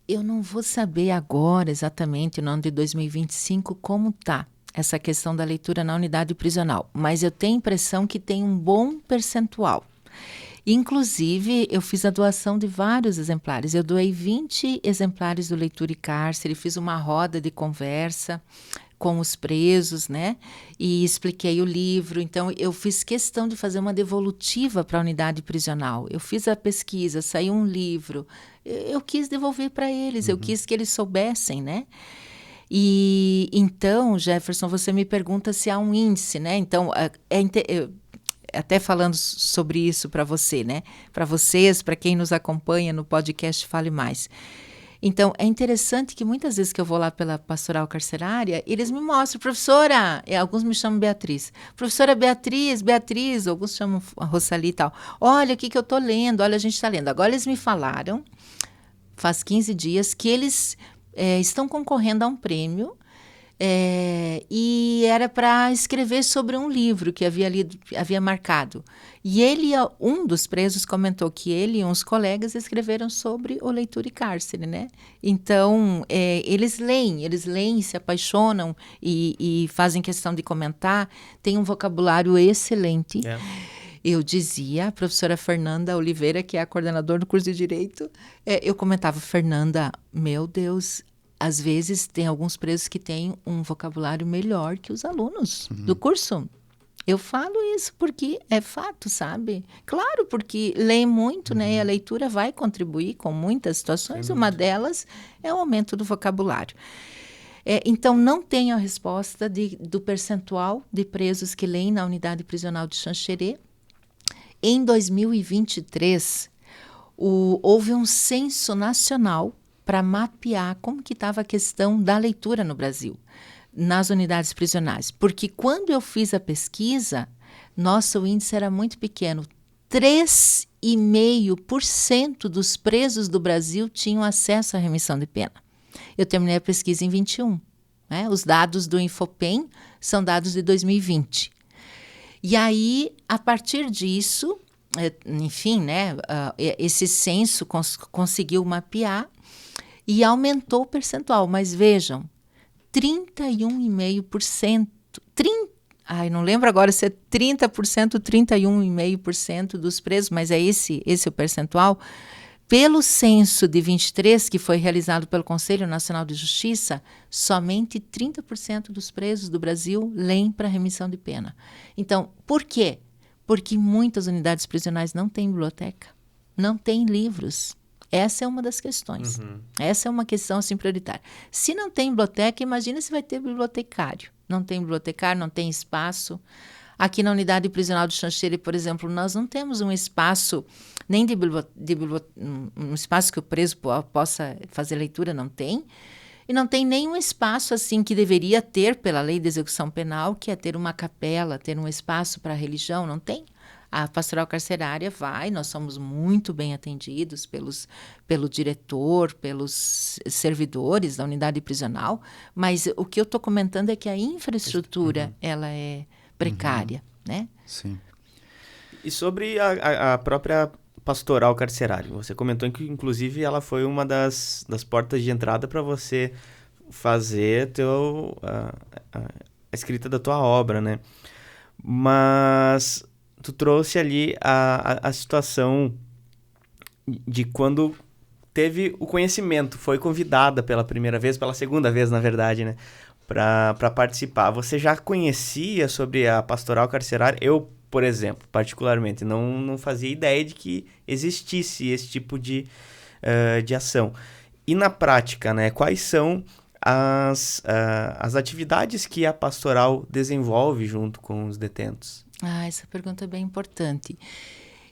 Eu não vou saber agora exatamente, no ano de 2025, como está essa questão da leitura na unidade prisional, mas eu tenho a impressão que tem um bom percentual. Inclusive, eu fiz a doação de vários exemplares. Eu doei 20 exemplares do Leitura e Cárcere, fiz uma roda de conversa com os presos, né? E expliquei o livro. Então, eu fiz questão de fazer uma devolutiva para a unidade prisional. Eu fiz a pesquisa, saiu um livro. Eu quis devolver para eles, eu quis que eles soubessem, né? E então, Jefferson, você me pergunta se há um índice, né? Então, até falando sobre isso para você, né? Para vocês, para quem nos acompanha no podcast Fale Mais. Então, é interessante que muitas vezes que eu vou lá pela pastoral carcerária, eles me mostram, professora, alguns me chamam Beatriz, professora Beatriz, alguns chamam a Rossali e tal. Olha o que eu estou lendo, olha, a gente está lendo. Agora eles me falaram, faz 15 dias, que eles estão concorrendo a um prêmio, e era para escrever sobre um livro que havia marcado. E um dos presos comentou que ele e uns colegas escreveram sobre o Leitura e Cárcere, né? Então, eles leem, se apaixonam e fazem questão de comentar. Tem um vocabulário excelente. Eu dizia, a professora Fernanda Oliveira, que é a coordenadora do curso de Direito, eu comentava, Fernanda, meu Deus, às vezes tem alguns presos que têm um vocabulário melhor que os alunos do curso. Eu falo isso porque é fato, sabe? Claro, porque leem muito, né? E a leitura vai contribuir com muitas situações. Uma delas é o aumento do vocabulário. Então, não tenho a resposta do percentual de presos que leem na unidade prisional de Xanxerê. Em 2023, houve um censo nacional para mapear como que estava a questão da leitura no Brasil, nas unidades prisionais. Porque quando eu fiz a pesquisa, nosso índice era muito pequeno. 3,5% dos presos do Brasil tinham acesso à remissão de pena. Eu terminei a pesquisa em 21. Né? Os dados do Infopem são dados de 2020. E aí, a partir disso, enfim, né, esse censo conseguiu mapear e aumentou o percentual. Mas vejam, 31,5%, não lembro agora se é 30% ou 31,5% dos presos, mas é esse o percentual. Pelo censo de 23, que foi realizado pelo Conselho Nacional de Justiça, somente 30% dos presos do Brasil leem para remissão de pena. Então, por quê? Porque muitas unidades prisionais não têm biblioteca, não têm livros. Essa é uma das questões. Essa é uma questão assim, prioritária. Se não tem biblioteca, imagina se vai ter bibliotecário. Não tem bibliotecário, não tem espaço. Aqui na unidade prisional de Xanxerê, por exemplo, nós não temos um espaço, nem um espaço que o preso possa fazer leitura, não tem. E não tem nenhum espaço assim que deveria ter pela lei de execução penal, que é ter uma capela, ter um espaço para a religião, não tem. A pastoral carcerária nós somos muito bem atendidos pelo diretor, pelos servidores da unidade prisional, mas o que eu estou comentando é que a infraestrutura, ela é precária, né? Sim. E sobre a própria pastoral carcerária, você comentou que, inclusive, ela foi uma das portas de entrada para você fazer a escrita da tua obra, né? Mas tu trouxe ali a situação de quando teve o conhecimento, foi convidada pela segunda vez, na verdade, né? Para participar. Você já conhecia sobre a pastoral carcerária? Eu, por exemplo, particularmente, não fazia ideia de que existisse esse tipo de ação. E na prática, né, quais são as atividades que a pastoral desenvolve junto com os detentos? Essa pergunta é bem importante.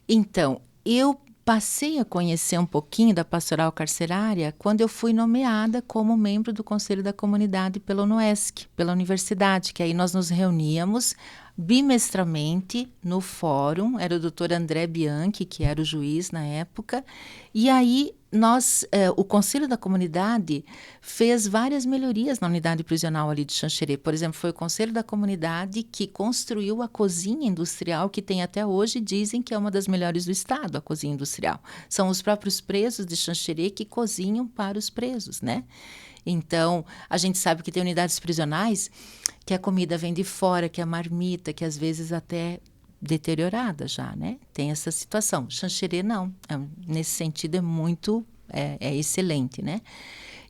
Então, eu passei a conhecer um pouquinho da pastoral carcerária quando eu fui nomeada como membro do Conselho da Comunidade pela UNOESC, pela universidade, que aí nós nos reuníamos bimestralmente no fórum, era o doutor André Bianchi, que era o juiz na época, e aí o Conselho da Comunidade fez várias melhorias na unidade prisional ali de Xanxerê. Por exemplo, foi o Conselho da Comunidade que construiu a cozinha industrial que tem até hoje, dizem que é uma das melhores do estado, a cozinha industrial. São os próprios presos de Xanxerê que cozinham para os presos, né? Então, a gente sabe que tem unidades prisionais que a comida vem de fora, que a marmita, que às vezes até deteriorada já, né? Tem essa situação. Xanxerê não. Nesse sentido é excelente, né?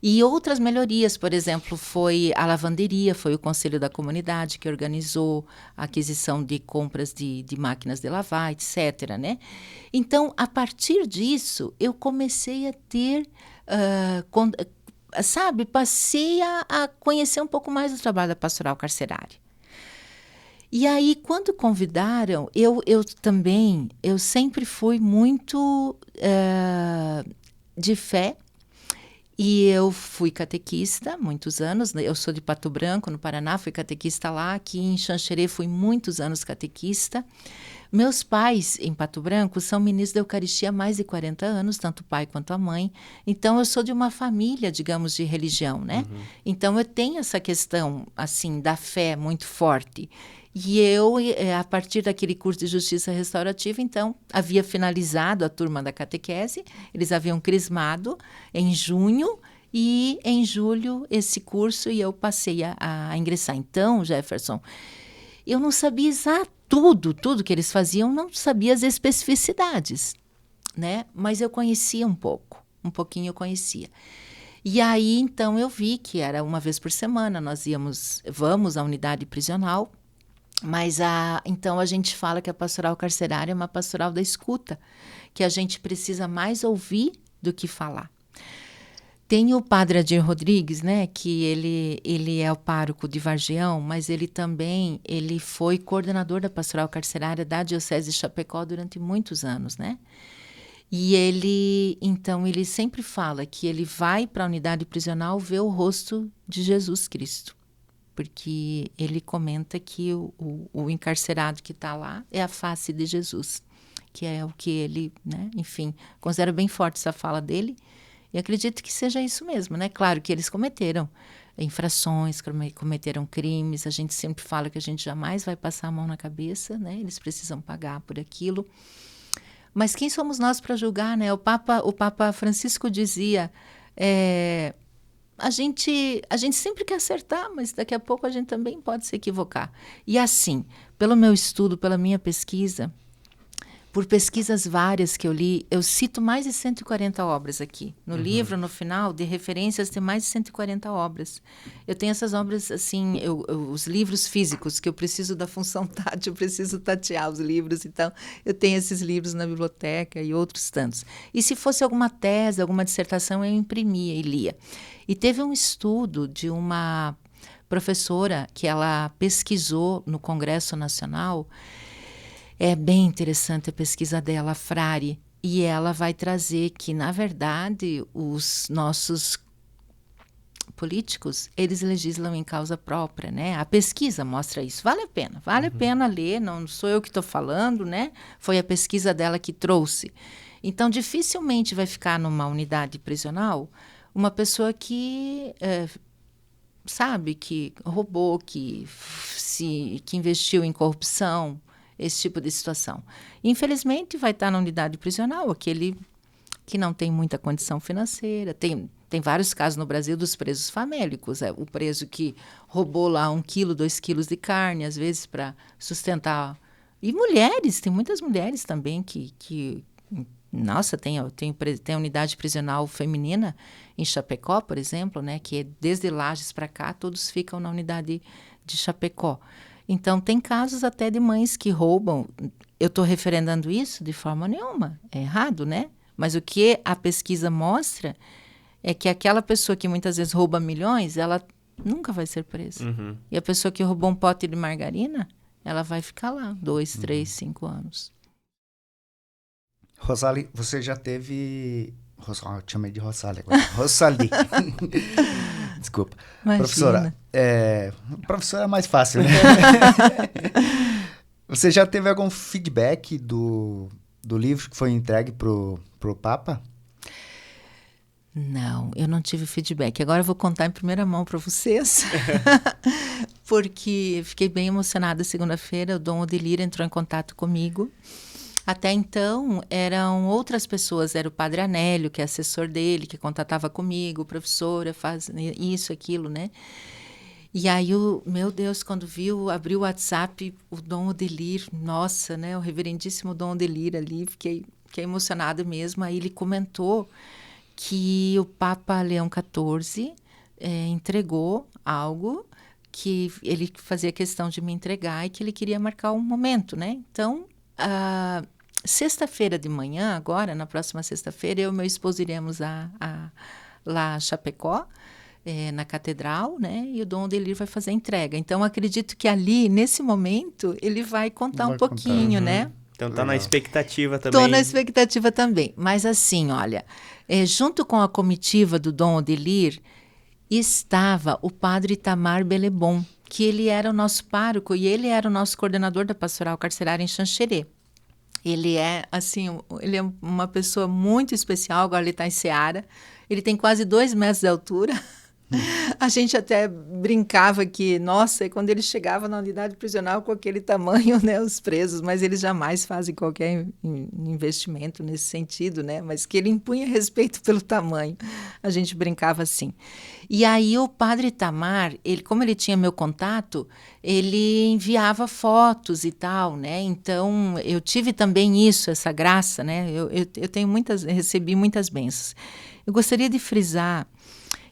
E outras melhorias, por exemplo, foi a lavanderia, foi o Conselho da Comunidade que organizou a aquisição de compras de máquinas de lavar, etc., né? Então, a partir disso, eu comecei a ter... passei a conhecer um pouco mais do trabalho da pastoral carcerária. E aí, quando convidaram, eu sempre fui muito de fé, e eu fui catequista muitos anos, eu sou de Pato Branco, no Paraná, fui catequista lá, aqui em Xanxerê fui muitos anos catequista. Meus pais, em Pato Branco, são ministros da Eucaristia há mais de 40 anos, tanto o pai quanto a mãe. Então, eu sou de uma família, digamos, de religião, né? Uhum. Então, eu tenho essa questão, assim, da fé muito forte. E eu, a partir daquele curso de Justiça Restaurativa, então, havia finalizado a turma da catequese, eles haviam crismado em junho, e em julho esse curso, e eu passei a ingressar. Então, Jefferson, eu não sabia tudo que eles faziam, não sabia as especificidades, né? Mas eu conhecia um pouquinho eu conhecia. E aí, então, eu vi que era uma vez por semana, vamos à unidade prisional, mas então a gente fala que a pastoral carcerária é uma pastoral da escuta, que a gente precisa mais ouvir do que falar. Tem o padre Adir Rodrigues, né, que ele é o pároco de Vargião, mas ele foi coordenador da pastoral carcerária da Diocese de Chapecó durante muitos anos, né? E ele sempre fala que ele vai para a unidade prisional ver o rosto de Jesus Cristo, porque ele comenta que o encarcerado que está lá é a face de Jesus, que é o que ele, né, enfim, considera bem forte essa fala dele. E acredito que seja isso mesmo, né? Claro que eles cometeram infrações, cometeram crimes. A gente sempre fala que a gente jamais vai passar a mão na cabeça, né? Eles precisam pagar por aquilo. Mas quem somos nós para julgar, né? O Papa Francisco dizia, a gente sempre quer acertar, mas daqui a pouco a gente também pode se equivocar. E assim, pelo meu estudo, pela minha pesquisa, por pesquisas várias que eu li, eu cito mais de 140 obras aqui. No livro, no final, de referências, tem mais de 140 obras. Eu tenho essas obras, assim, os livros físicos, que eu preciso da função tátil, eu preciso tatear os livros. Então, eu tenho esses livros na biblioteca e outros tantos. E se fosse alguma tese, alguma dissertação, eu imprimia e lia. E teve um estudo de uma professora que ela pesquisou no Congresso Nacional. É bem interessante a pesquisa dela, a Frari, e ela vai trazer que, na verdade, os nossos políticos, eles legislam em causa própria, né? A pesquisa mostra isso. Vale a pena ler, não sou eu que estou falando, né? Foi a pesquisa dela que trouxe. Então, dificilmente vai ficar numa unidade prisional uma pessoa que... que roubou, que investiu em corrupção, esse tipo de situação. Infelizmente, vai estar na unidade prisional aquele que não tem muita condição financeira. Tem vários casos no Brasil dos presos famélicos. O preso que roubou lá 1 quilo, 2 quilos de carne, às vezes para sustentar. E mulheres, tem muitas mulheres também que nossa, tem a unidade prisional feminina em Chapecó, por exemplo, né, que desde Lages para cá, todos ficam na unidade de Chapecó. Então, tem casos até de mães que roubam. Eu estou referendando isso de forma nenhuma. É errado, né? Mas o que a pesquisa mostra é que aquela pessoa que muitas vezes rouba milhões, ela nunca vai ser presa. E a pessoa que roubou um pote de margarina, ela vai ficar lá 2, 3, 5 anos. Rosali, você já teve... Eu te chamei de Rosali agora. Rosali. Desculpa. Imagina. Professora, professora é mais fácil, né? Você já teve algum feedback do livro que foi entregue pro Papa? Não, eu não tive feedback. Agora eu vou contar em primeira mão para vocês. Porque fiquei bem emocionada segunda-feira. O Dom Odelir entrou em contato comigo. Até então, eram outras pessoas. Era o Padre Anélio, que é assessor dele, que contatava comigo. Professora, faz isso, aquilo, né? E aí, meu Deus, quando abriu o WhatsApp, o Dom Odelir, nossa, né? O reverendíssimo Dom Odelir ali, fiquei emocionada mesmo. Aí ele comentou que o Papa Leão XIV entregou algo que ele fazia questão de me entregar e que ele queria marcar um momento, né? Então, sexta-feira de manhã, agora, na próxima sexta-feira, eu e meu esposo iremos lá a Chapecó, na catedral, né? E o Dom Odelir vai fazer a entrega. Então, acredito que ali, nesse momento, ele vai contar um pouquinho, né? Então, tá na expectativa também. Estou na expectativa também. Mas assim, olha, junto com a comitiva do Dom Odelir, estava o padre Itamar Belebon, que ele era o nosso pároco e ele era o nosso coordenador da pastoral carcerária em Xanxerê. Ele é, assim, ele é uma pessoa muito especial, agora ele está em Ceará. Ele tem quase 2 metros de altura. A gente até brincava que, nossa, quando ele chegava na unidade prisional com aquele tamanho, né, os presos, mas eles jamais fazem qualquer investimento nesse sentido, né, mas que ele impunha respeito pelo tamanho. A gente brincava assim. E aí o padre Itamar, como ele tinha meu contato, ele enviava fotos e tal, né, então eu tive também essa graça, né, eu tenho recebi muitas bênçãos. Eu gostaria de frisar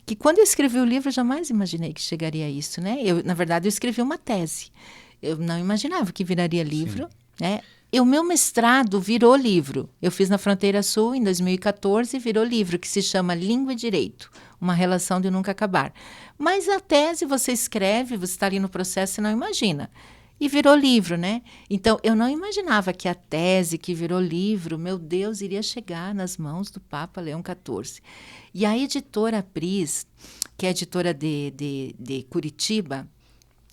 que quando eu escrevi o livro, eu jamais imaginei que chegaria a isso, né? Na verdade, eu escrevi uma tese. Eu não imaginava que viraria livro, né? E o meu mestrado virou livro. Eu fiz na Fronteira Sul, em 2014, e virou livro, que se chama Língua e Direito, uma relação de nunca acabar. Mas a tese você escreve, você está ali no processo, você não imagina. E virou livro, né? Então, eu não imaginava que a tese que virou livro, meu Deus, iria chegar nas mãos do Papa Leão XIV. E a editora Pris, que é editora de Curitiba,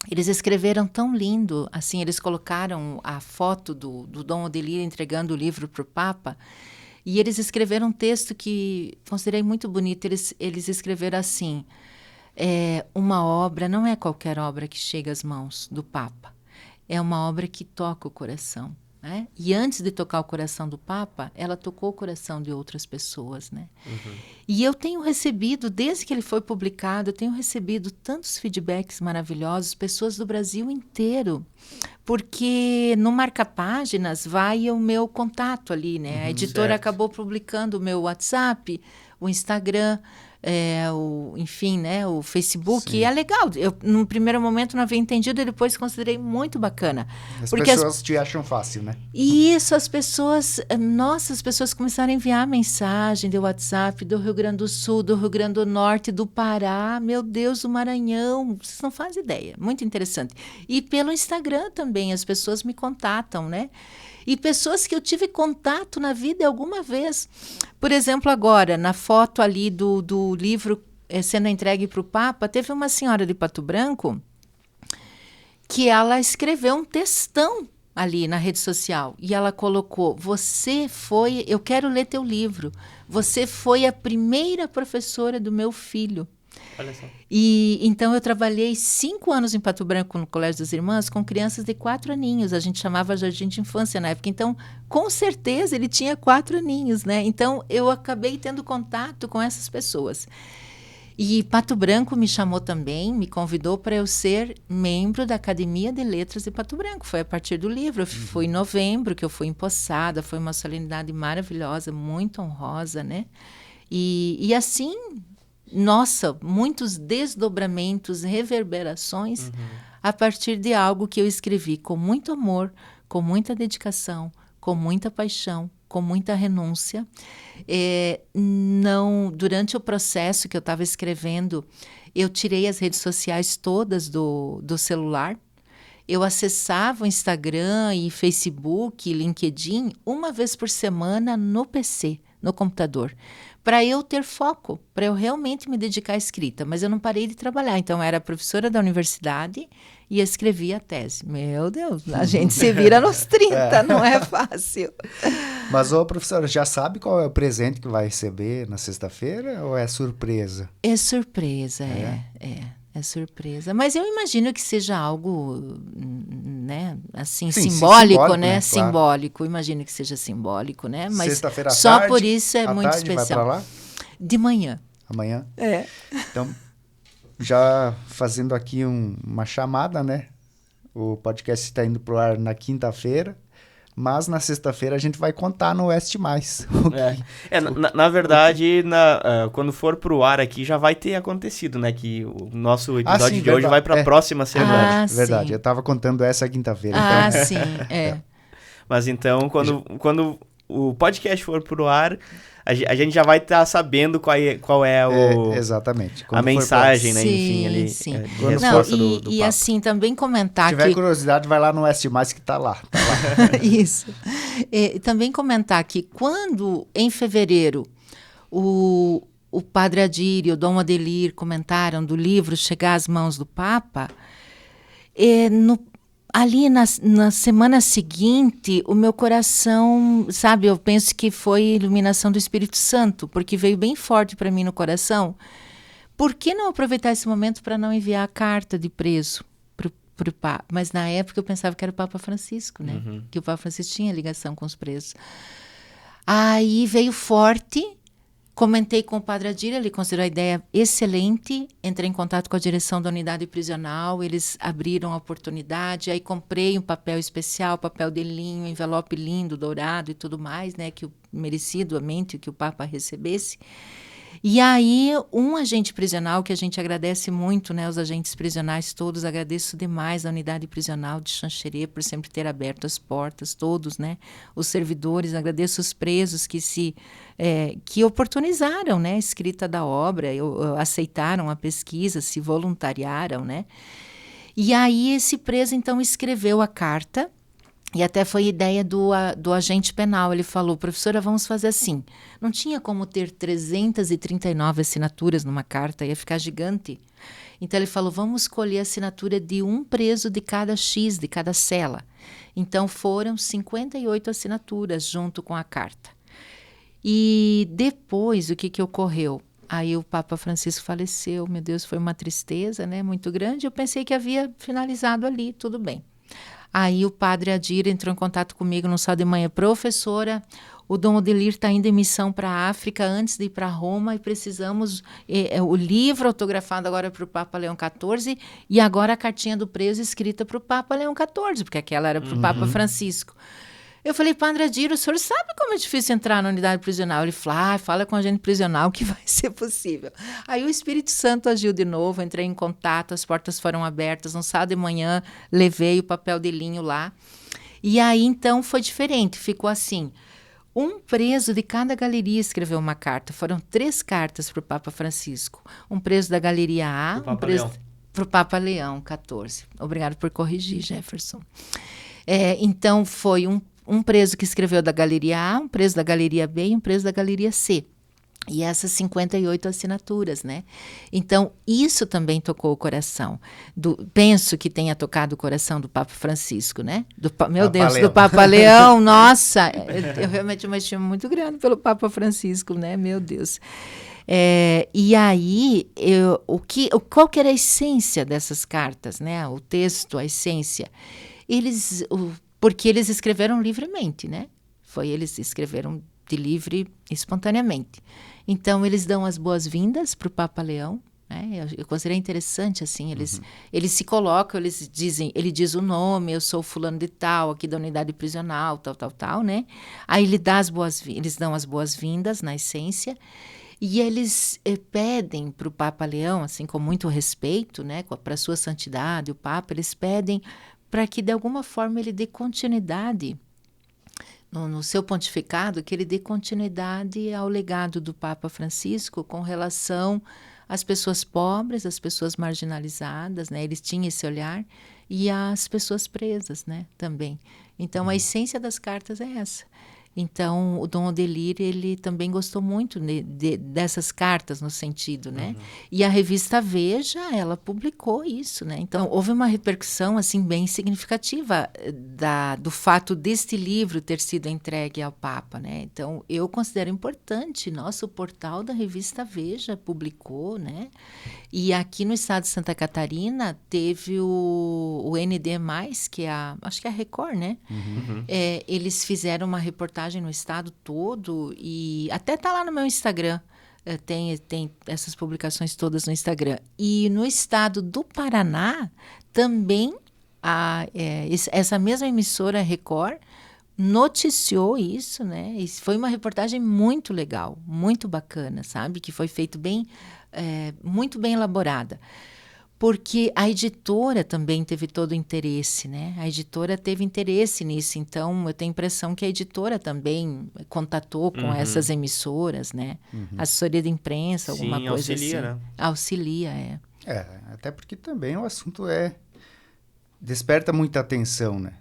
eles escreveram tão lindo, assim, eles colocaram a foto do Dom Odelir entregando o livro para o Papa, e eles escreveram um texto que considerei muito bonito. Eles escreveram assim, uma obra, não é qualquer obra que chega às mãos do Papa, é uma obra que toca o coração, né? E antes de tocar o coração do Papa, ela tocou o coração de outras pessoas, né? E eu tenho recebido, desde que ele foi publicado, eu tenho recebido tantos feedbacks maravilhosos, pessoas do Brasil inteiro, porque no marca-páginas vai o meu contato ali, né? A editora acabou publicando o meu WhatsApp, o Instagram, enfim, né, o Facebook. E é legal. Eu, num primeiro momento, não havia entendido, e depois considerei muito bacana. As pessoas te acham fácil, né? E isso, as pessoas começaram a enviar mensagem do WhatsApp do Rio Grande do Sul, do Rio Grande do Norte, do Pará, meu Deus, do Maranhão. Vocês não fazem ideia. Muito interessante. E pelo Instagram também, as pessoas me contatam, né? E pessoas que eu tive contato na vida alguma vez. Por exemplo, agora, na foto ali do livro sendo entregue para o Papa, teve uma senhora de Pato Branco que ela escreveu um textão ali na rede social. E ela colocou, eu quero ler teu livro. Você foi a primeira professora do meu filho. Olha só. E então eu trabalhei 5 anos em Pato Branco no Colégio das Irmãs com crianças de 4 aninhos. A gente chamava Jardim de Infância na época. Então, com certeza, ele tinha 4 aninhos, né? Então, eu acabei tendo contato com essas pessoas. E Pato Branco me chamou também, me convidou para eu ser membro da Academia de Letras de Pato Branco. Foi a partir do livro. Foi em novembro que eu fui empossada. Foi uma solenidade maravilhosa, muito honrosa, né? E assim... Nossa, muitos desdobramentos, reverberações a partir de algo que eu escrevi com muito amor, com muita dedicação, com muita paixão, com muita renúncia. Não, durante o processo que eu estava escrevendo, eu tirei as redes sociais todas do celular. Eu acessava o Instagram e Facebook, LinkedIn, uma vez por semana no PC, no computador, para eu ter foco, para eu realmente me dedicar à escrita. Mas eu não parei de trabalhar, então eu era professora da universidade e escrevia a tese. Meu Deus, a gente se vira nos 30, não é fácil. Mas, ô professora, já sabe qual é o presente que vai receber na sexta-feira ou é surpresa? É surpresa, é surpresa. Mas eu imagino que seja algo, né, assim, Sim, simbólico, né? Claro. Simbólico, imagino que seja simbólico, né? Mas sexta-feira à só tarde, por isso é à muito tarde especial. Vai pra lá? De manhã. Amanhã? É. Então, já fazendo aqui uma chamada, né? O podcast está indo pro ar na quinta-feira, mas na sexta-feira a gente vai contar no Oeste Mais. Na verdade, quando for pro ar aqui, já vai ter acontecido, né? Que o nosso episódio de hoje vai pra próxima semana. Verdade. Sim. Eu tava contando essa quinta-feira. Então. Sim, Mas então, quando o podcast for pro ar, a gente já vai estar sabendo qual é exatamente. A mensagem, né? Sim, enfim, ali. sim. A resposta do papo. Assim, também comentar Se tiver curiosidade, vai lá no Oeste Mais que tá lá. Isso. Também comentar que quando, em fevereiro, o Padre Adir e o Dom Adelir comentaram do livro chegar às mãos do Papa, ali na semana seguinte, o meu coração, sabe, eu penso que foi iluminação do Espírito Santo, porque veio bem forte para mim no coração. Por que não aproveitar esse momento para não enviar a carta de preso para o Papa? Mas na época eu pensava que era o Papa Francisco, né? Uhum. Que o Papa Francisco tinha ligação com os presos. Aí veio forte. Comentei com o Padre Adir, ele considerou a ideia excelente, entrei em contato com a direção da unidade prisional, eles abriram a oportunidade, aí comprei um papel especial, papel de linho, envelope lindo, dourado e tudo mais, né, que merecidamente que o Papa recebesse. E aí, um agente prisional, que a gente agradece muito, né, os agentes prisionais todos, agradeço demais a unidade prisional de Xanxerê por sempre ter aberto as portas, todos, né, os servidores, agradeço os presos que oportunizaram, né, a escrita da obra, aceitaram a pesquisa, se voluntariaram, né. E aí esse preso, então, escreveu a carta. E até foi ideia do agente penal. Ele falou, professora, vamos fazer assim. Não tinha como ter 339 assinaturas numa carta, ia ficar gigante. Então ele falou, vamos escolher a assinatura de um preso de cada X, de cada cela. Então foram 58 assinaturas junto com a carta. E depois, o que ocorreu? Aí o Papa Francisco faleceu, meu Deus, foi uma tristeza, né, muito grande. Eu pensei que havia finalizado ali, tudo bem. Aí o Padre Adir entrou em contato comigo no sábado de manhã. Professora, o Dom Adelir está indo em missão para a África antes de ir para Roma e precisamos... o livro autografado agora para o Papa Leão XIV e agora a cartinha do preso escrita para o Papa Leão XIV, porque aquela era para o Papa Francisco. Eu falei, Padre Adir, o senhor sabe como é difícil entrar na unidade prisional? Ele falou, fala com a agente prisional que vai ser possível. Aí o Espírito Santo agiu de novo, entrei em contato, as portas foram abertas. No sábado de manhã, levei o papel de linho lá. E aí, então, foi diferente. Ficou assim, um preso de cada galeria escreveu uma carta. Foram 3 cartas para o Papa Francisco. Um preso da Galeria A, para o Papa Leão XIV. Obrigado por corrigir, Jefferson. Então, foi um preso que escreveu da Galeria A, um preso da Galeria B e um preso da Galeria C. E essas 58 assinaturas, né? Então, isso também tocou o coração. Penso que tenha tocado o coração do Papa Francisco, né? Do Papa Leão. Nossa, eu realmente uma estima muito grande pelo Papa Francisco, né? Meu Deus. E aí, qual que era a essência dessas cartas, né? O texto, a essência. Porque eles escreveram livremente, né? Eles escreveram de livre, espontaneamente. Então, eles dão as boas-vindas para o Papa Leão, né? Eu considerei interessante, assim, eles se colocam, ele diz o nome, eu sou fulano de tal, aqui da unidade prisional, tal, né? Aí eles dão as boas-vindas, na essência, E eles pedem para o Papa Leão, assim, com muito respeito, né, para a sua santidade, o Papa, eles pedem para que, de alguma forma, ele dê continuidade no seu pontificado, que ele dê continuidade ao legado do Papa Francisco com relação às pessoas pobres, às pessoas marginalizadas, né? Eles tinham esse olhar, e às pessoas presas, né? Também. Então, a essência das cartas é essa. Então, o Dom Odelir, ele também gostou muito dessas cartas, no sentido, né? E a revista Veja, ela publicou isso, né? Então, houve uma repercussão, assim, bem significativa do fato deste livro ter sido entregue ao Papa, né? Então, eu considero importante. Nosso portal da revista Veja publicou, né? E aqui no estado de Santa Catarina, teve o ND+, que é acho que é a Record, né? Eles fizeram uma reportagem no estado todo, e até tá lá no meu Instagram, tem essas publicações todas no Instagram. E no estado do Paraná, também essa mesma emissora Record noticiou isso, né? E foi uma reportagem muito legal, muito bacana, sabe? Que foi feito muito bem elaborada. Porque a editora também teve todo o interesse, né? A editora teve interesse nisso, então eu tenho a impressão que a editora também contatou com essas emissoras, né? Assessoria de imprensa, alguma coisa auxilia, assim. né? Auxilia, Até porque também o assunto desperta muita atenção, né?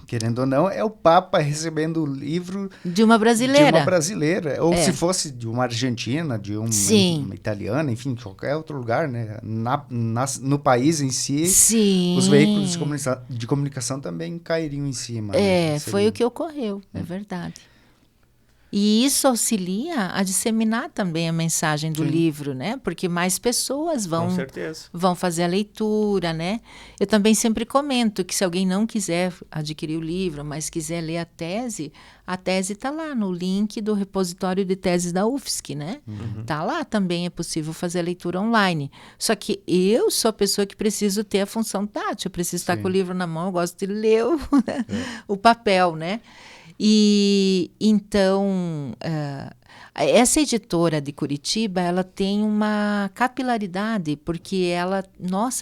Querendo ou não, é o Papa recebendo o livro de uma brasileira. De uma brasileira. Ou se fosse de uma argentina, de uma italiana, enfim, de qualquer outro lugar, né? No país em si, os veículos de comunicação também cairiam em cima. Né? Foi o que ocorreu, é verdade. E isso auxilia a disseminar também a mensagem do livro, né? Porque mais pessoas vão fazer a leitura, né? Eu também sempre comento que se alguém não quiser adquirir o livro, mas quiser ler a tese está lá no link do repositório de teses da UFSC, né? Tá lá também, é possível fazer a leitura online. Só que eu sou a pessoa que preciso ter a função tátil, eu preciso estar com o livro na mão, eu gosto de ler o papel, né? E então, essa editora de Curitiba, ela tem uma capilaridade, porque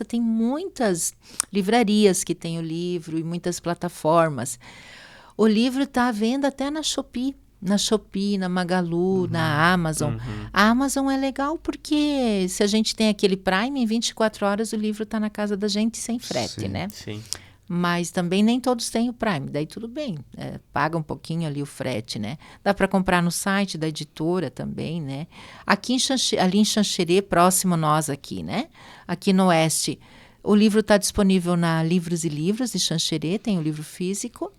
tem muitas livrarias que tem o livro e muitas plataformas. O livro está à venda até na Shopee, na Magalu, na Amazon. A Amazon é legal porque se a gente tem aquele Prime, em 24 horas o livro está na casa da gente sem frete, né? Sim. Mas também nem todos têm o Prime, daí tudo bem, paga um pouquinho ali o frete, né? Dá para comprar no site da editora também, né? Aqui ali em Xanxerê, próximo a nós aqui, né? Aqui no Oeste, o livro está disponível na Livros e Livros de Xanxerê, tem o livro físico,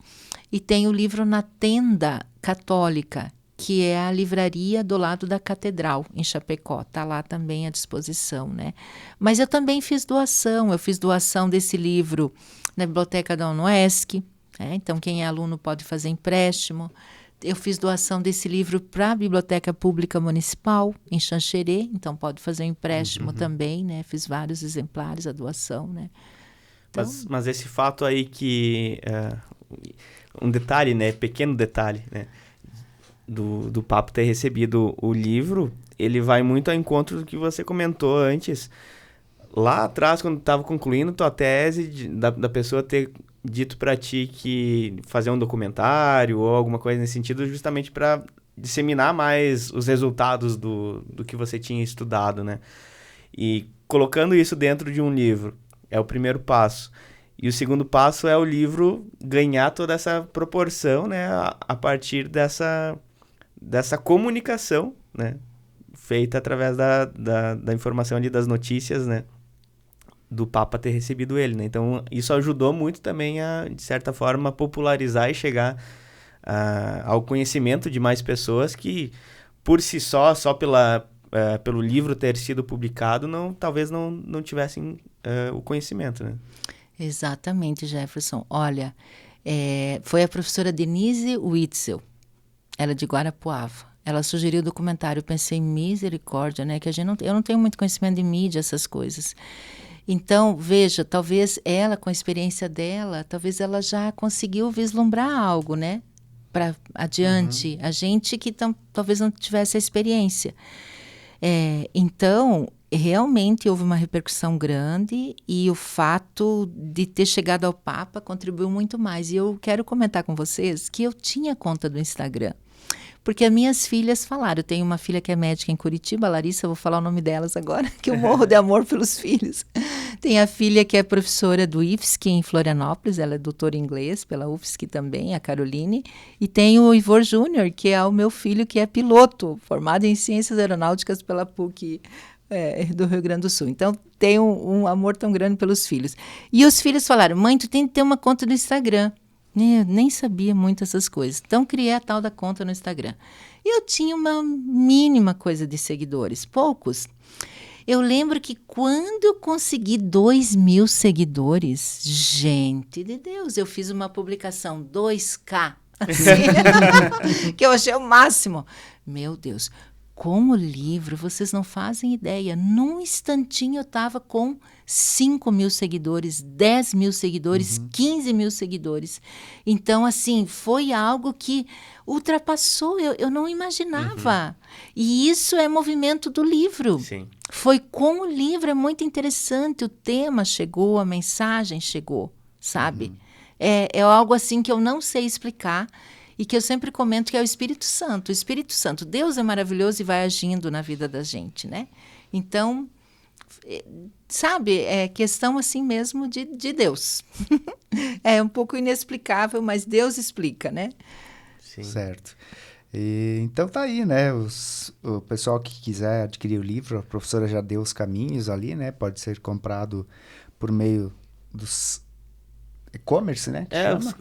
e tem o livro na Tenda Católica, que é a livraria do lado da Catedral, em Chapecó. Está lá também à disposição, né? Mas eu também fiz doação desse livro na Biblioteca da UNOESC, né? Então quem é aluno pode fazer empréstimo. Eu fiz doação desse livro para a Biblioteca Pública Municipal, em Xanxerê, então pode fazer um empréstimo também, né? Fiz vários exemplares, a doação, né? Então... Mas esse fato aí que... um detalhe, né? Pequeno detalhe, né? Do Papa ter recebido o livro, ele vai muito ao encontro do que você comentou antes. Lá atrás, quando estava concluindo tua tese, da pessoa ter dito para ti que fazer um documentário ou alguma coisa nesse sentido, justamente para disseminar mais os resultados do que você tinha estudado, né? E colocando isso dentro de um livro, é o primeiro passo. E o segundo passo é o livro ganhar toda essa proporção, né? A partir dessa comunicação, né? Feita através da informação ali, das notícias, né? Do Papa ter recebido ele, né? Então, isso ajudou muito também a, de certa forma, popularizar e chegar ao conhecimento de mais pessoas que, por si só pelo livro ter sido publicado, talvez não tivessem o conhecimento, né? Exatamente, Jefferson. Olha, foi a professora Denise Witzel, ela é de Guarapuava. Ela sugeriu o documentário, eu pensei, misericórdia, né? Que eu não tenho muito conhecimento de mídia, essas coisas. Então, veja, talvez ela, com a experiência dela, talvez ela já conseguiu vislumbrar algo, né? Para adiante. A gente que talvez não tivesse a experiência. Então, realmente houve uma repercussão grande e o fato de ter chegado ao Papa contribuiu muito mais. E eu quero comentar com vocês que eu tinha conta do Instagram. Porque as minhas filhas falaram, eu tenho uma filha que é médica em Curitiba, a Larissa, eu vou falar o nome delas agora, que eu morro de amor pelos filhos. Tem a filha que é professora do IFSC em Florianópolis, ela é doutora em inglês pela UFSC também, a Caroline. E tem o Ivor Júnior, que é o meu filho, que é piloto, formado em Ciências Aeronáuticas pela PUC do Rio Grande do Sul. Então, tem um amor tão grande pelos filhos. E os filhos falaram, mãe, tu tem que ter uma conta do Instagram. Eu nem sabia muito essas coisas. Então, criei a tal da conta no Instagram. E eu tinha uma mínima coisa de seguidores, poucos. Eu lembro que quando eu consegui 2.000 seguidores, gente de Deus, eu fiz uma publicação 2K, assim, que eu achei o máximo. Meu Deus, com o livro, vocês não fazem ideia. Num instantinho eu estava com 5.000 seguidores, 10.000 seguidores, 15.000 seguidores. Então, assim, foi algo que ultrapassou, eu não imaginava. E isso é movimento do livro. Sim. Foi com o livro, é muito interessante. O tema chegou, a mensagem chegou, sabe? É algo assim que eu não sei explicar. E que eu sempre comento que é o Espírito Santo. O Espírito Santo, Deus é maravilhoso e vai agindo na vida da gente, né? Então, sabe, é questão assim mesmo de Deus. É um pouco inexplicável, mas Deus explica, né? Sim. Certo. Então tá aí, né? O pessoal que quiser adquirir o livro, a professora já deu os caminhos ali, né? Pode ser comprado por meio dos e-commerce, né?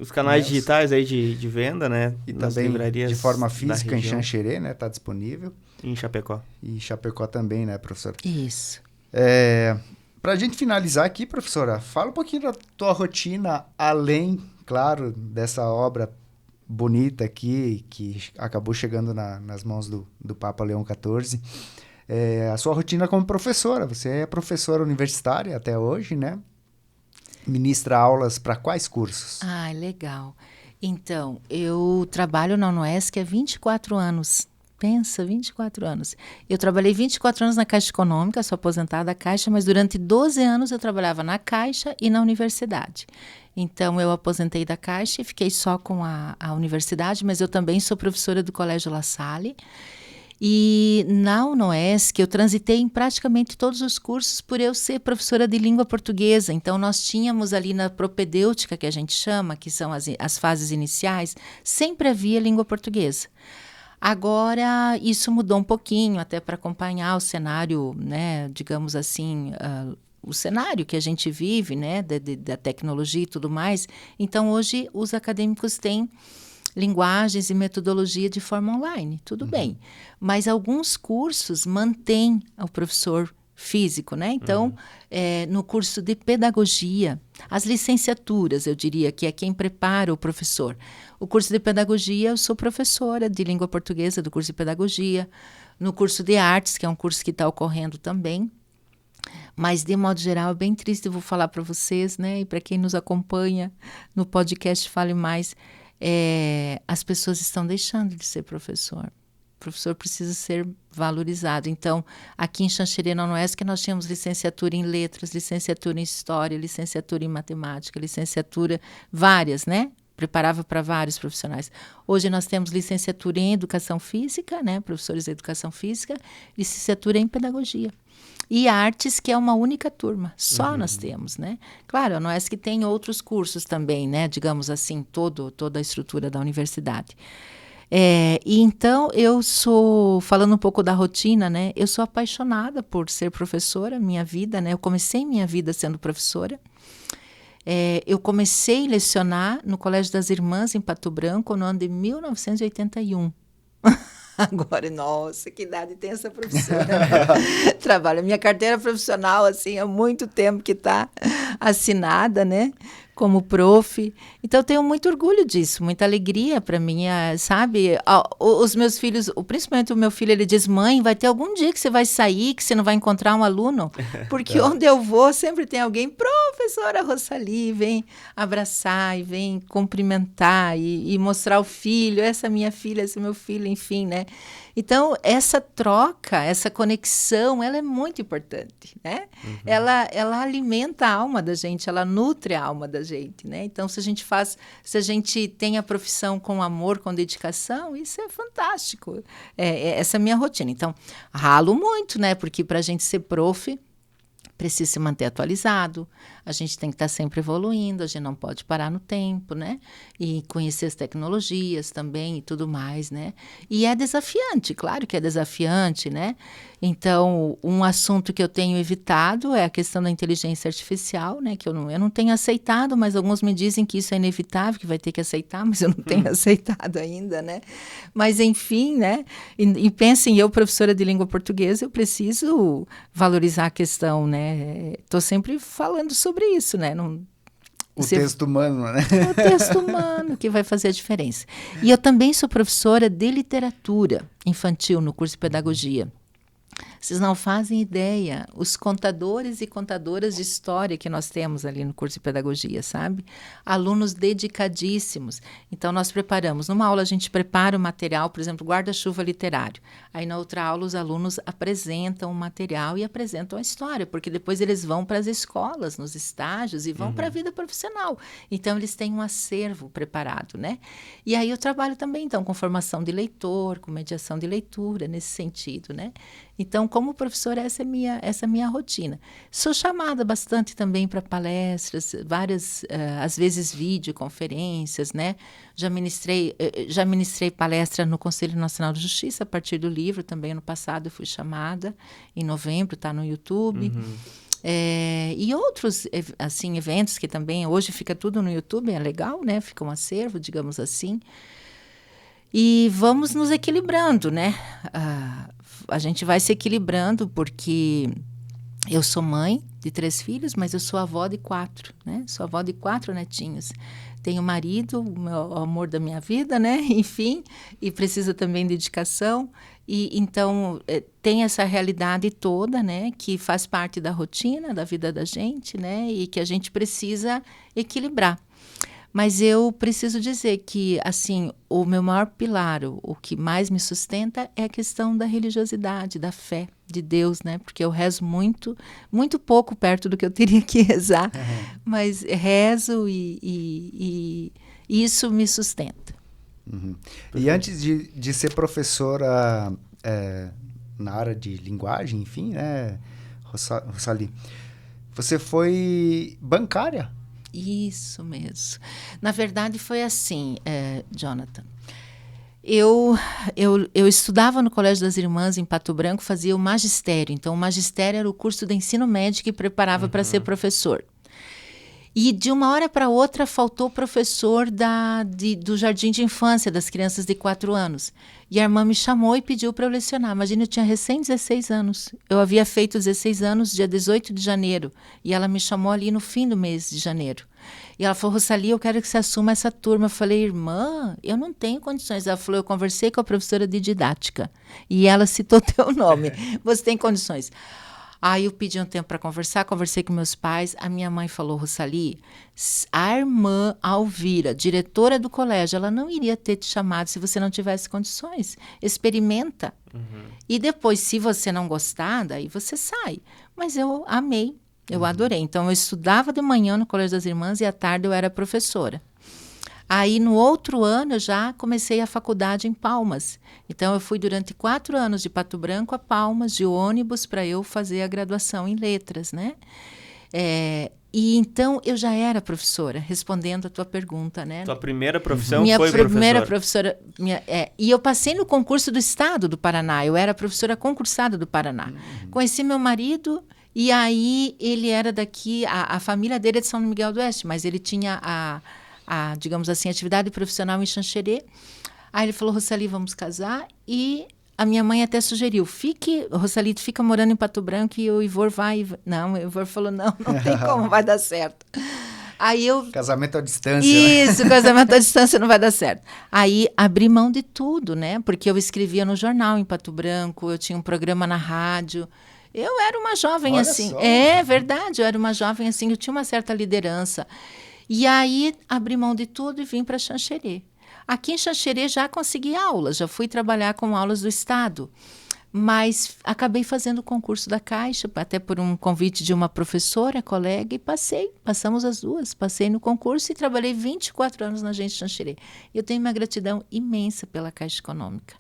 Os canais digitais aí de venda, né? E nas também livrarias de forma física da em região. Xanxerê, né? Tá disponível. E em Chapecó. E Chapecó também, né, professora? Isso. Pra gente finalizar aqui, professora, fala um pouquinho da tua rotina, além, claro, dessa obra bonita aqui, que acabou chegando nas mãos do Papa Leão XIV. A sua rotina como professora. Você é professora universitária até hoje, né? Ministra aulas para quais cursos? Ah, legal. Então, eu trabalho na UnoESC há 24 anos. Pensa, 24 anos. Eu trabalhei 24 anos na Caixa Econômica, sou aposentada da Caixa, mas durante 12 anos eu trabalhava na Caixa e na universidade. Então, eu aposentei da Caixa e fiquei só com a universidade, mas eu também sou professora do Colégio La Salle. E na UnoESC eu transitei em praticamente todos os cursos por eu ser professora de língua portuguesa. Então, nós tínhamos ali na propedêutica, que a gente chama, que são as fases iniciais, sempre havia língua portuguesa. Agora, isso mudou um pouquinho, até para acompanhar o cenário, né, digamos assim, o cenário que a gente vive, né, da tecnologia e tudo mais. Então, hoje, os acadêmicos têm linguagens e metodologia de forma online, tudo bem. Mas alguns cursos mantêm o professor físico, né? Então, no curso de pedagogia, as licenciaturas, eu diria, que é quem prepara o professor. O curso de pedagogia, eu sou professora de língua portuguesa do curso de pedagogia. No curso de artes, que é um curso que está ocorrendo também. Mas, de modo geral, é bem triste, eu vou falar para vocês, né? E para quem nos acompanha no podcast Fale Mais, as pessoas estão deixando de ser professor. O professor precisa ser valorizado. Então, aqui em Xanxerê, na UnoESC, nós tínhamos licenciatura em letras, licenciatura em história, licenciatura em matemática, licenciatura várias, né? Preparava para vários profissionais. Hoje nós temos licenciatura em educação física, né? Professores de educação física, licenciatura em pedagogia. E artes, que é uma única turma, só nós temos, né? Claro, a UnoESC tem outros cursos também, né? Digamos assim, toda a estrutura da universidade. E então, eu sou, falando um pouco da rotina, né? Eu sou apaixonada por ser professora, minha vida, né? Eu comecei minha vida sendo professora. Eu comecei a lecionar no Colégio das Irmãs, em Pato Branco, no ano de 1981. Agora, nossa, que idade tem essa professora. Trabalho. Minha carteira profissional, assim, há muito tempo que está assinada, né? Como prof. Então, eu tenho muito orgulho disso, muita alegria para mim, sabe? Os meus filhos, principalmente o meu filho, ele diz, mãe, vai ter algum dia que você vai sair, que você não vai encontrar um aluno? Porque onde eu vou, sempre tem alguém, professora Rossali, vem abraçar e vem cumprimentar e mostrar o filho, essa é minha filha, esse é meu filho, enfim, né? Então, essa troca, essa conexão, ela é muito importante, né? Ela alimenta a alma da gente, ela nutre a alma da gente, né? Então, se a gente tem a profissão com amor, com dedicação, isso é fantástico. Essa é a minha rotina. Então, ralo muito, né? Porque para a gente ser prof, precisa se manter atualizado, a gente tem que estar sempre evoluindo, a gente não pode parar no tempo, né? E conhecer as tecnologias também e tudo mais, né? E é desafiante, claro que é desafiante, né? Então, um assunto que eu tenho evitado é a questão da inteligência artificial, né? Que eu não tenho aceitado, mas alguns me dizem que isso é inevitável, que vai ter que aceitar, mas eu não tenho aceitado ainda, né? Mas, enfim, né? E pensem, eu, professora de língua portuguesa, eu preciso valorizar a questão, né? Estou sempre falando sobre isso, né? Texto humano, né? O texto humano que vai fazer a diferença. E eu também sou professora de literatura infantil no curso de pedagogia. Vocês não fazem ideia, os contadores e contadoras de história que nós temos ali no curso de pedagogia, sabe? Alunos dedicadíssimos. Então, nós preparamos. Numa aula, a gente prepara o material, por exemplo, guarda-chuva literário. Aí, na outra aula, os alunos apresentam o material e apresentam a história, porque depois eles vão para as escolas, nos estágios, e vão para a vida profissional. Então, eles têm um acervo preparado, né? E aí, eu trabalho também, então, com formação de leitor, com mediação de leitura, nesse sentido, né? Então, como professora, essa é a minha rotina. Sou chamada bastante também para palestras, várias, às vezes, videoconferências, né? Já ministrei palestra no Conselho Nacional de Justiça, a partir do livro, também ano passado eu fui chamada, em novembro, está no YouTube. E outros, assim, eventos que também, hoje fica tudo no YouTube, é legal, né? Fica um acervo, digamos assim. E vamos nos equilibrando, né? A gente vai se equilibrando porque eu sou mãe de 3 filhos, mas eu sou avó de 4, né? Sou avó de 4 netinhos. Tenho marido, o amor da minha vida, né? Enfim, e precisa também de dedicação. E então tem essa realidade toda, né? Que faz parte da rotina, da vida da gente, né? E que a gente precisa equilibrar. Mas eu preciso dizer que, assim, o meu maior pilar, o que mais me sustenta é a questão da religiosidade, da fé de Deus, né? Porque eu rezo muito, muito pouco perto do que eu teria que rezar, mas rezo e isso me sustenta. E antes de ser professora na área de linguagem, enfim, né, Rossali, você foi bancária? Isso mesmo. Na verdade, foi assim, Jonathan. Eu estudava no Colégio das Irmãs, em Pato Branco, fazia o magistério. Então, o magistério era o curso de ensino médio que preparava para ser professor. E, de uma hora para outra, faltou professor do jardim de infância, das crianças de 4 anos. E a irmã me chamou e pediu para eu lecionar. Imagina, eu tinha recém 16 anos. Eu havia feito 16 anos dia 18 de janeiro. E ela me chamou ali no fim do mês de janeiro. E ela falou, Rossali, eu quero que você assuma essa turma. Eu falei, irmã, eu não tenho condições. Ela falou, eu conversei com a professora de didática. E ela citou teu nome. Você tem condições? Aí eu pedi um tempo para conversar, conversei com meus pais. A minha mãe falou, Rossali, a irmã Alvira, diretora do colégio, ela não iria ter te chamado se você não tivesse condições. Experimenta. E depois, se você não gostar, daí você sai. Mas eu amei, eu adorei. Então, eu estudava de manhã no Colégio das Irmãs e à tarde eu era professora. Aí, no outro ano, eu já comecei a faculdade em Palmas. Então, eu fui durante 4 anos de Pato Branco a Palmas, de ônibus, para eu fazer a graduação em letras, né? E então, eu já era professora, respondendo a tua pergunta, né? Tua primeira profissão minha foi primeira professora. E eu passei no concurso do Estado do Paraná. Eu era professora concursada do Paraná. Conheci meu marido... E aí, ele era daqui... A família dele é de São Miguel do Oeste, mas ele tinha digamos assim, atividade profissional em Xanxerê. Aí ele falou, Rossali, vamos casar. E a minha mãe até sugeriu, Rossali, tu fica morando em Pato Branco e o Ivor vai... Não, o Ivor falou, não tem como, vai dar certo. Aí eu... Casamento à distância. Isso, casamento à distância não vai dar certo. Aí abri mão de tudo, né? Porque eu escrevia no jornal em Pato Branco, eu tinha um programa na rádio... Eu era uma jovem. Olha assim. Só. É verdade, eu era uma jovem assim, eu tinha uma certa liderança. E aí abri mão de tudo e vim para Xanxerê. Aqui em Xanxerê já consegui aulas, já fui trabalhar com aulas do Estado, mas acabei fazendo o concurso da Caixa, até por um convite de uma professora, colega, e passamos as duas, passei no concurso e trabalhei 24 anos na agência Xanxerê. Eu tenho uma gratidão imensa pela Caixa Econômica.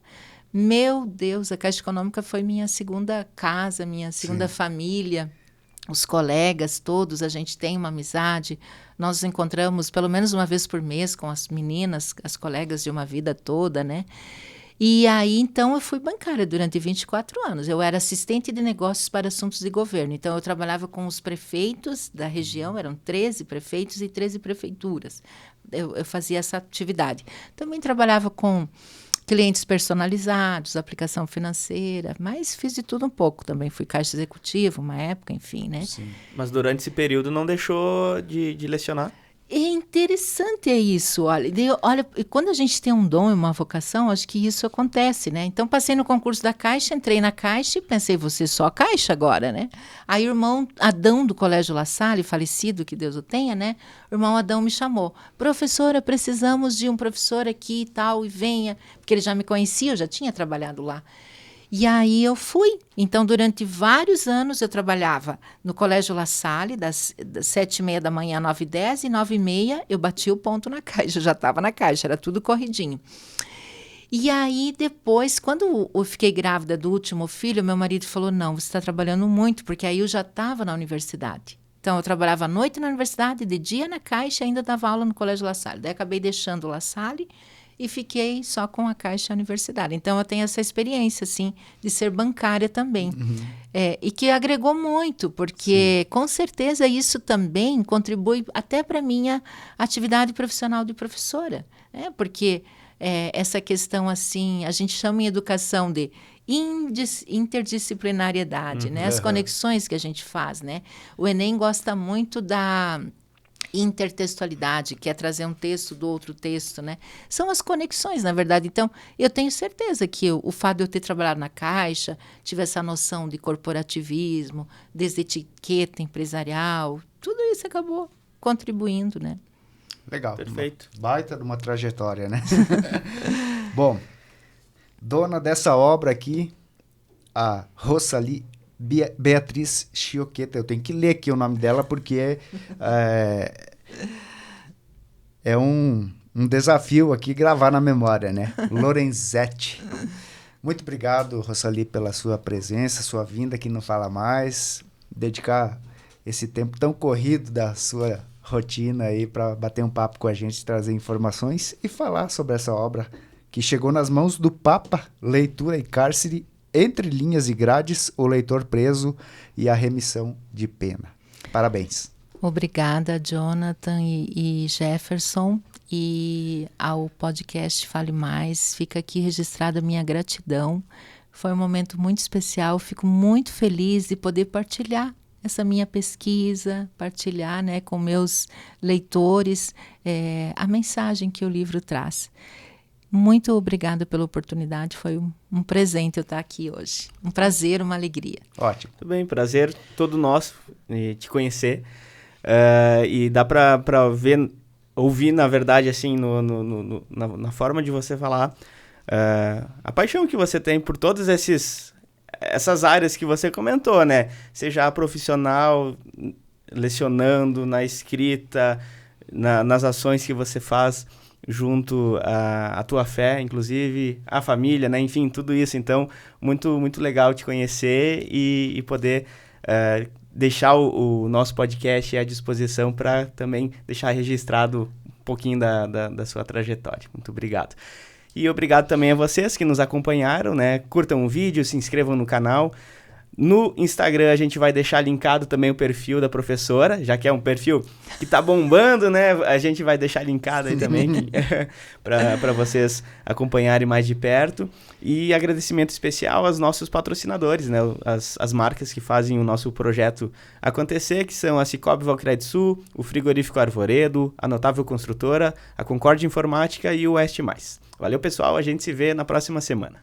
Meu Deus, a Caixa Econômica foi minha segunda casa, minha segunda família. Os colegas todos, a gente tem uma amizade. Nós nos encontramos pelo menos uma vez por mês com as meninas, as colegas de uma vida toda, né? E aí, então, eu fui bancária durante 24 anos. Eu era assistente de negócios para assuntos de governo. Então, eu trabalhava com os prefeitos da região, eram 13 prefeitos e 13 prefeituras. Eu fazia essa atividade. Também trabalhava com clientes personalizados, aplicação financeira, mas fiz de tudo um pouco. Também fui caixa executiva uma época, enfim, né? Sim. Mas durante esse período não deixou de lecionar? É interessante isso, olha, quando a gente tem um dom e uma vocação, acho que isso acontece, né? Então, passei no concurso da Caixa, entrei na Caixa e pensei, vou ser só Caixa agora, né? Aí o irmão Adão do Colégio La Salle, falecido, que Deus o tenha, né? O irmão Adão me chamou, professora, precisamos de um professor aqui e tal, e venha, porque ele já me conhecia, eu já tinha trabalhado lá. E aí eu fui. Então, durante vários anos, eu trabalhava no Colégio La Salle, das 7h30 da manhã, 9h10, e 9h30 eu bati o ponto na Caixa, eu já estava na Caixa, era tudo corridinho. E aí, depois, quando eu fiquei grávida do último filho, meu marido falou, não, você está trabalhando muito, porque aí eu já estava na universidade. Então, eu trabalhava à noite na universidade, de dia na Caixa, e ainda dava aula no Colégio La Salle. Daí, acabei deixando o La Salle e fiquei só com a Caixa Universidade. Então, eu tenho essa experiência, assim, de ser bancária também. E que agregou muito, porque, com certeza, isso também contribui até para a minha atividade profissional de professora. Né? Porque essa questão, assim, a gente chama em educação de interdisciplinariedade, né? As conexões que a gente faz, né? O Enem gosta muito da intertextualidade, que é trazer um texto do outro texto, né? São as conexões, na verdade. Então, eu tenho certeza que o fato de eu ter trabalhado na Caixa, tive essa noção de corporativismo, desde etiqueta empresarial, tudo isso acabou contribuindo, né? Legal. Perfeito. Baita de uma trajetória, né? Bom, dona dessa obra aqui, a Rosalie Beatriz Chioqueta. Eu tenho que ler aqui o nome dela porque é um desafio aqui gravar na memória, né? Lorenzetti. Muito obrigado, Rosalie, pela sua presença, sua vinda aqui no Fala Mais, dedicar esse tempo tão corrido da sua rotina aí para bater um papo com a gente, trazer informações e falar sobre essa obra que chegou nas mãos do Papa, Leitura e Cárcere, Entre Linhas e Grades, O Leitor Preso e a Remissão de Pena. Parabéns. Obrigada, Jonathan e Jefferson. E ao podcast Fale Mais, fica aqui registrada a minha gratidão. Foi um momento muito especial, fico muito feliz de poder partilhar essa minha pesquisa, partilhar, né, com meus leitores a mensagem que o livro traz. Muito obrigada pela oportunidade, foi um presente eu estar aqui hoje. Um prazer, uma alegria. Ótimo. Muito bem, prazer todo nosso te conhecer. E dá para ouvir, na verdade, assim, na forma de você falar, a paixão que você tem por todas essas áreas que você comentou, né? Seja a profissional, lecionando, na escrita, nas ações que você faz junto à tua fé, inclusive, a família, né? Enfim, tudo isso. Então, muito, muito legal te conhecer e poder deixar o nosso podcast à disposição para também deixar registrado um pouquinho da sua trajetória. Muito obrigado. E obrigado também a vocês que nos acompanharam, né? Curtam o vídeo, se inscrevam no canal. No Instagram a gente vai deixar linkado também o perfil da professora, já que é um perfil que tá bombando, né? A gente vai deixar linkado aí também para vocês acompanharem mais de perto. E agradecimento especial aos nossos patrocinadores, né? As marcas que fazem o nosso projeto acontecer, que são a Cicobi Valcredsul, o Frigorífico Arvoredo, a Notável Construtora, a Concorde Informática e o Oeste Mais. Valeu, pessoal. A gente se vê na próxima semana.